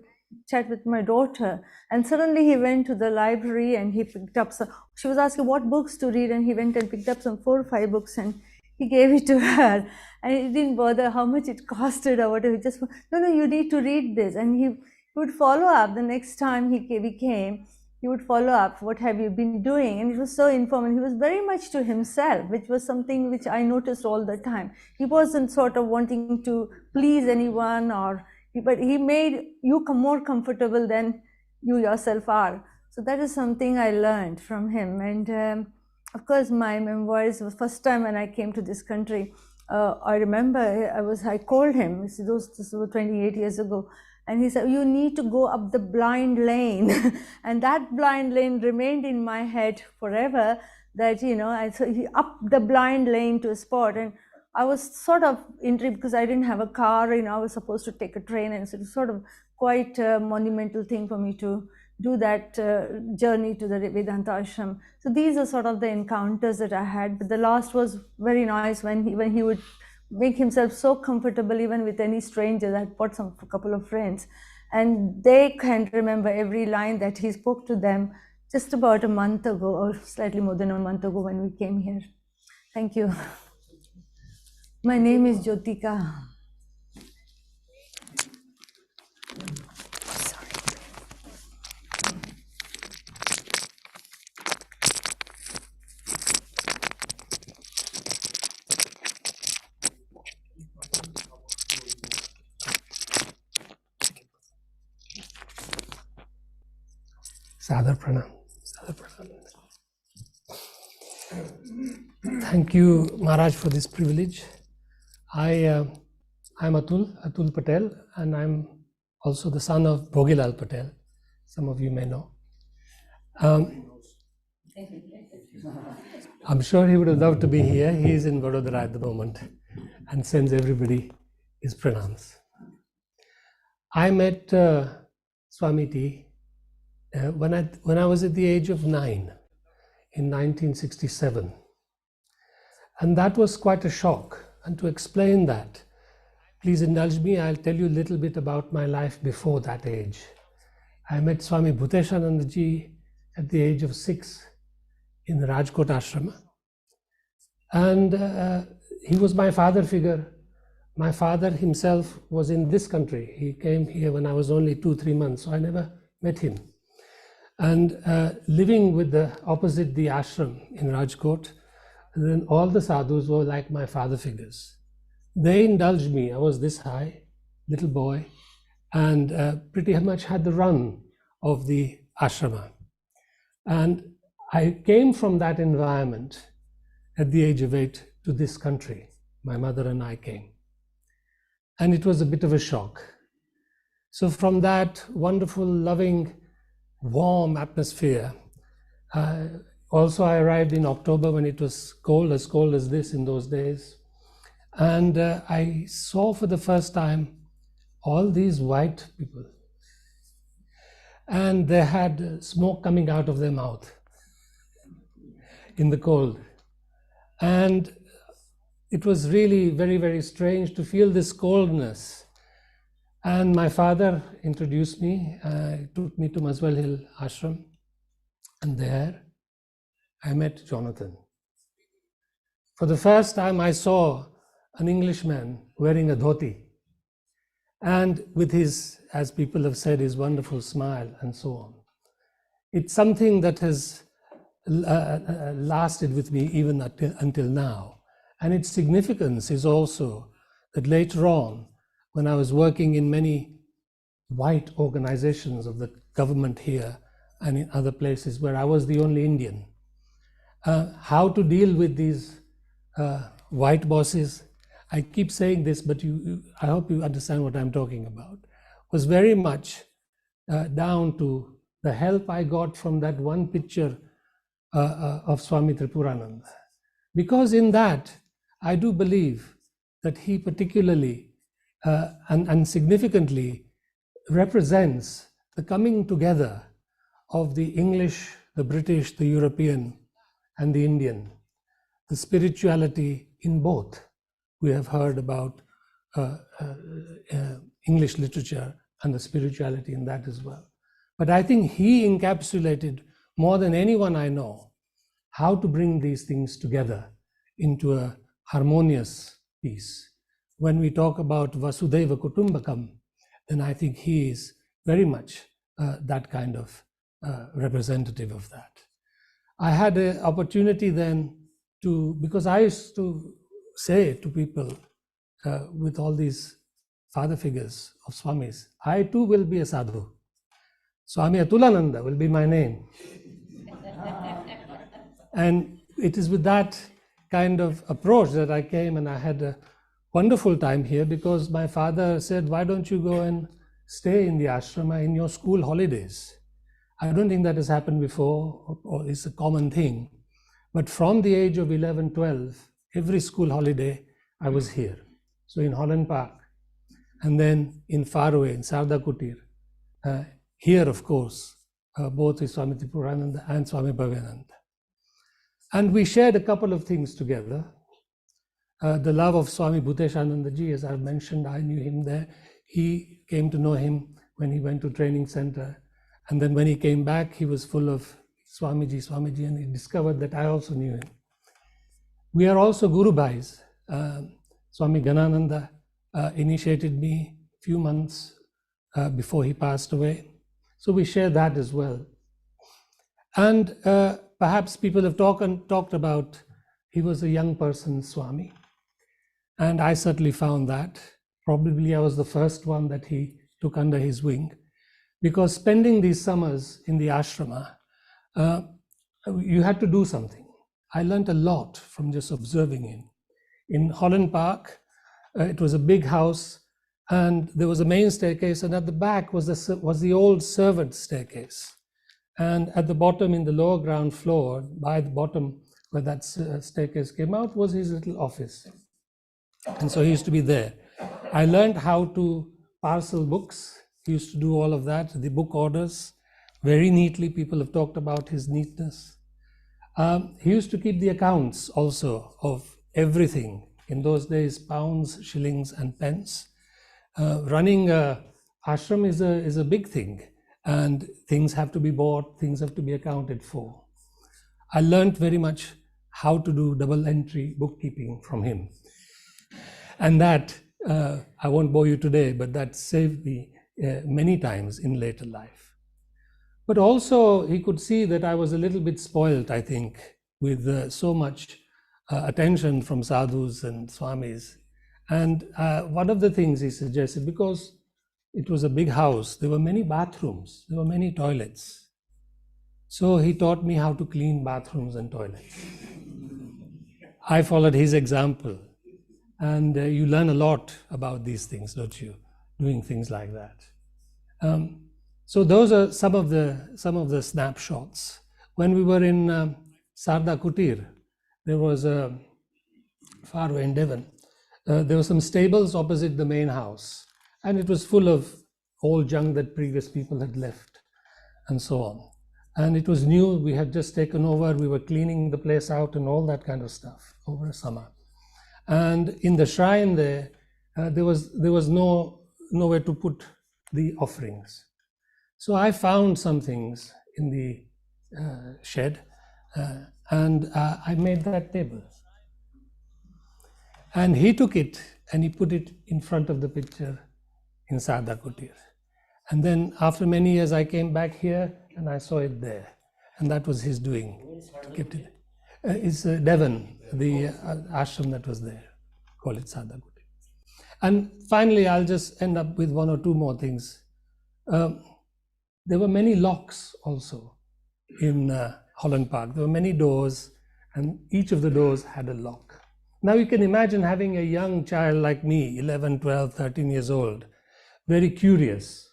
chat with my daughter, and suddenly he went to the library and he picked up some. She was asking what books to read, and he went and picked up some 4 or 5 books and he gave it to her. And it didn't bother how much it costed or whatever. He just, no, you need to read this. And he would follow up the next time he came. He would follow up, what have you been doing? And it was so informal. He was very much to himself, which was something which I noticed all the time. He wasn't sort of wanting to please anyone, but he made you more comfortable than you yourself are. So that is something I learned from him. And of course, my memoirs, the first time when I came to this country, I remember I called him, this was 28 years ago, And he said, you need to go up the blind lane. And that blind lane remained in my head forever, that, so he up the blind lane to a spot. And I was sort of intrigued because I didn't have a car, I was supposed to take a train, and so it was sort of quite a monumental thing for me to do that journey to the Vedanta ashram. So these are sort of the encounters that I had. But the last was very nice when he would make himself so comfortable even with any strangers. I brought a couple of friends, and they can remember every line that he spoke to them just about a month ago, or slightly more than a month ago, when we came here. Thank you. My name is Jyotika. Sadhar Pranam. Thank you, Maharaj, for this privilege. I'm Atul Patel, and I'm also the son of Bhogilal Patel. Some of you may know. I'm sure he would have loved to be here. He is in Vadodara at the moment and sends everybody his pranams. I met Swami T when I was at the age of 9 in 1967. And that was quite a shock. And to explain that, please indulge me, I'll tell you a little bit about my life before that age. I met Swami Bhuteshananda ji at the age of 6 in the Rajkot Ashrama. And he was my father figure. My father himself was in this country. He came here when I was only 2-3 months, so I never met him. And living with opposite the ashram in Rajkot, and then all the sadhus were like my father figures. They indulged me. I was this high, little boy, and pretty much had the run of the ashrama. And I came from that environment at the age of 8 to this country. My mother and I came. And it was a bit of a shock. So from that wonderful, loving, warm atmosphere, also I arrived in October when it was cold as this in those days. And I saw for the first time all these white people. And they had smoke coming out of their mouth in the cold. And it was really very, very strange to feel this coldness. And my father introduced me, took me to Maswell Hill Ashram. And there I met Jonathan. For the first time I saw an Englishman wearing a dhoti. And with his, as people have said, his wonderful smile and so on. It's something that has lasted with me even until now. And its significance is also that later on, when I was working in many white organizations of the government here and in other places where I was the only Indian, how to deal with these white bosses, I keep saying this, but I hope you understand what I'm talking about, was very much down to the help I got from that one picture of Swami Tripurananda. Because in that, I do believe that he particularly and significantly represents the coming together of the English, the British, the European, and the Indian, the spirituality in both. We have heard about English literature and the spirituality in that as well. But I think he encapsulated more than anyone I know how to bring these things together into a harmonious piece. When we talk about Vasudhaiva Kutumbakam, then I think he is very much that kind of representative of that. I had an opportunity then because I used to say to people with all these father figures of Swamis, I too will be a sadhu. Swami Atulananda will be my name. And it is with that kind of approach that I came, and I had a wonderful time here because my father said, why don't you go and stay in the ashrama in your school holidays. I don't think that has happened before, or is a common thing. But from the age of 11, 12, every school holiday, I was here. So in Holland Park, and then in Faraway, in Sarda Kutir. Here, of course, both with Swami Tripurananda and Swami Bhavananda. And we shared a couple of things together. The love of Swami Bhuteshanandaji, as I've mentioned, I knew him there. He came to know him when he went to training center. And then when he came back, he was full of Swamiji, and he discovered that I also knew him. We are also Guru Bhais. Swami Ganananda initiated me a few months before he passed away. So we share that as well. And perhaps people have talked about he was a young person, Swami. And I certainly found that. Probably I was the first one that he took under his wing. Because spending these summers in the ashrama, you had to do something. I learned a lot from just observing him. In Holland Park, it was a big house, and there was a main staircase, and at the back was the old servant staircase. And at the bottom, in the lower ground floor, by the bottom where that staircase came out, was his little office. And so he used to be there. I learned how to parcel books. He used to do all of that, the book orders, very neatly. People have talked about his neatness. He used to keep the accounts also of everything. In those days, pounds, shillings, and pence. Running a ashram is a big thing, and things have to be bought, things have to be accounted for. I learned very much how to do double entry bookkeeping from him. And that, I won't bore you today, but that saved me many times in later life. But also, he could see that I was a little bit spoiled, I think, with so much attention from sadhus and swamis. And one of the things he suggested, because it was a big house, there were many bathrooms, there were many toilets. So he taught me how to clean bathrooms and toilets. I followed his example. And you learn a lot about these things, don't you? Doing things like that. So those are some of the snapshots. When we were in Sarda Kutir, there was a Faraway in Devon. There were some stables opposite the main house, and it was full of old junk that previous people had left, and so on. And it was new. We had just taken over. We were cleaning the place out and all that kind of stuff over summer. And in the shrine there, there was nowhere to put the offerings. So I found some things in the shed, and I made that table. And he took it and he put it in front of the picture in Sarda Kutir. And then after many years, I came back here and I saw it there. And that was his doing. Kept it. It's Devon, the ashram that was there. Call it Sarda Kutir. And finally, I'll just end up with one or two more things. There were many locks also in Holland Park. There were many doors, and each of the doors had a lock. Now you can imagine having a young child like me, 11, 12, 13 years old, very curious.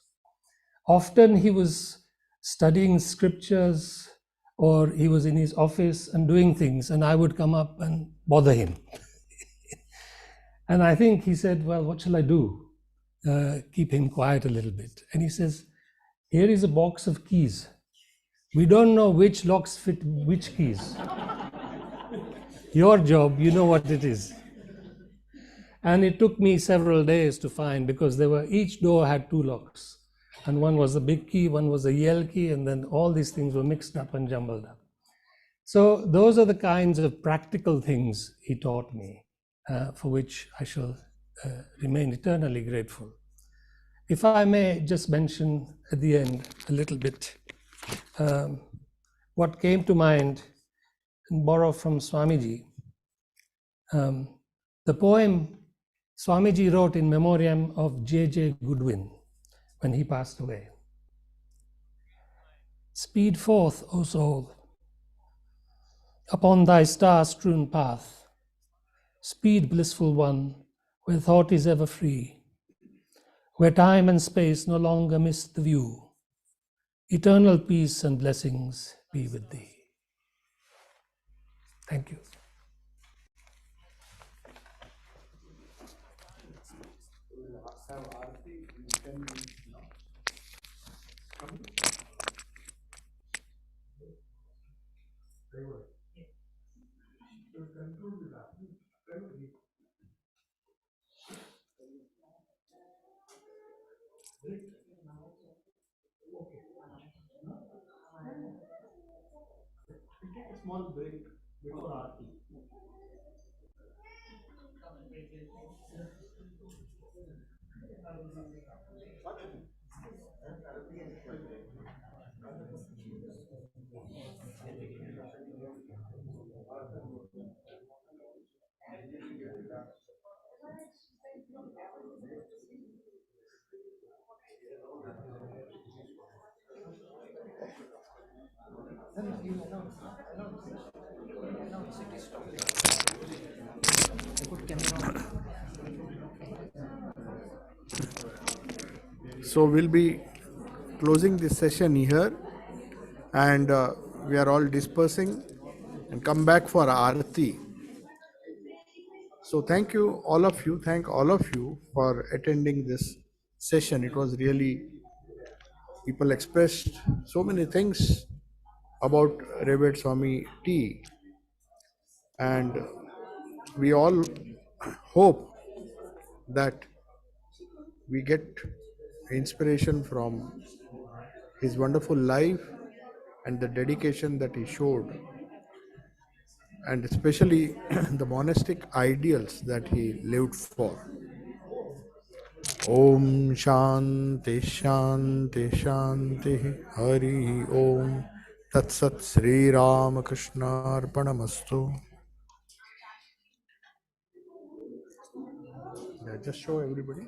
Often he was studying scriptures, or he was in his office and doing things, and I would come up and bother him. And I think he said, well, what shall I do? Keep him quiet a little bit. And he says, here is a box of keys. We don't know which locks fit which keys. Your job, you know what it is. And it took me several days to find, because each door had two locks. And one was a big key, one was a yell key, and then all these things were mixed up and jumbled up. So those are the kinds of practical things he taught me, for which I shall remain eternally grateful. If I may just mention at the end a little bit what came to mind and borrow from Swamiji. The poem Swamiji wrote in memoriam of J.J. Goodwin when he passed away. Speed forth, O soul, upon thy star-strewn path. Speed, blissful one, where thought is ever free. where time and space no longer miss the view. Eternal peace and blessings be with thee. Thank you. Take a small break before Aarti. So we'll be closing this session here, and we are all dispersing and come back for Aarti. So thank you, all of you. Thank all of you for attending this session. It was really, people expressed so many things about Revered Swami T, and we all hope that we get inspiration from his wonderful life and the dedication that he showed, and especially the monastic ideals that he lived for. Om Shanti Shanti Shanti Hari Om Tat Sat Sri Ramakrishna Arpanamastu. Yeah, just show everybody.